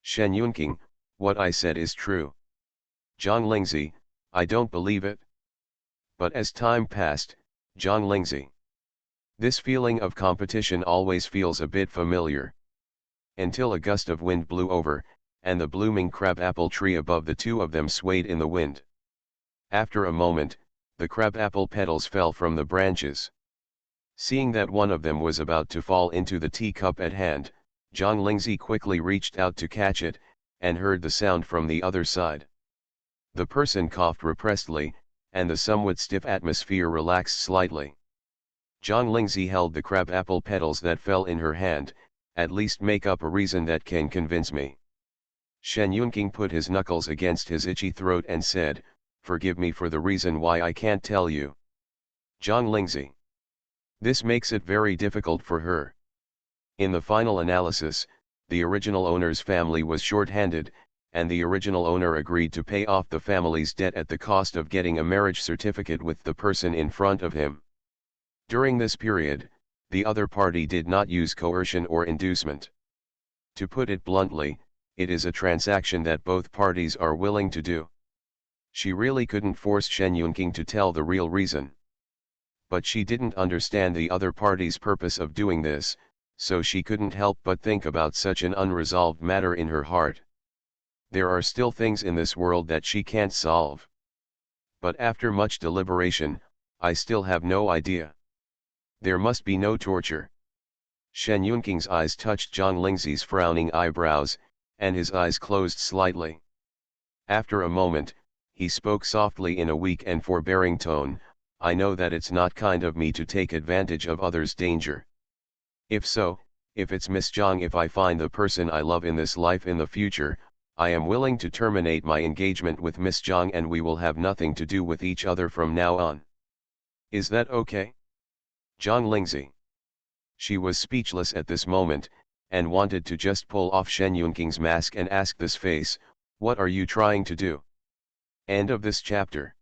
Shen Yunqing, what I said is true. Zhang Lingzi, I don't believe it. But as time passed, Zhang Lingzi. This feeling of competition always feels a bit familiar. Until a gust of wind blew over, and the blooming crabapple tree above the two of them swayed in the wind. After a moment, the crabapple petals fell from the branches. Seeing that one of them was about to fall into the teacup at hand, Zhang Lingzi quickly reached out to catch it, and heard the sound from the other side. The person coughed repressedly, and the somewhat stiff atmosphere relaxed slightly. Zhang Lingzi held the crabapple petals that fell in her hand. At least make up a reason that can convince me. Shen Yunqing put his knuckles against his itchy throat and said, forgive me for the reason why I can't tell you. Zhang Lingzi. This makes it very difficult for her. In the final analysis, the original owner's family was short-handed, and the original owner agreed to pay off the family's debt at the cost of getting a marriage certificate with the person in front of him. During this period, the other party did not use coercion or inducement. To put it bluntly, it is a transaction that both parties are willing to do. She really couldn't force Shen Yunqing to tell the real reason. But she didn't understand the other party's purpose of doing this, so she couldn't help but think about such an unresolved matter in her heart. There are still things in this world that she can't solve. But after much deliberation, I still have no idea. There must be no torture. Shen Yunqing's eyes touched Zhang Lingzi's frowning eyebrows, and his eyes closed slightly. After a moment, he spoke softly in a weak and forbearing tone, I know that it's not kind of me to take advantage of others' danger. If so, if it's Miss Zhang, if I find the person I love in this life in the future, I am willing to terminate my engagement with Miss Zhang and we will have nothing to do with each other from now on. Is that okay? Zhang Lingzi. She was speechless at this moment, and wanted to just pull off Shen Yunqing's mask and ask this face, what are you trying to do? End of this chapter.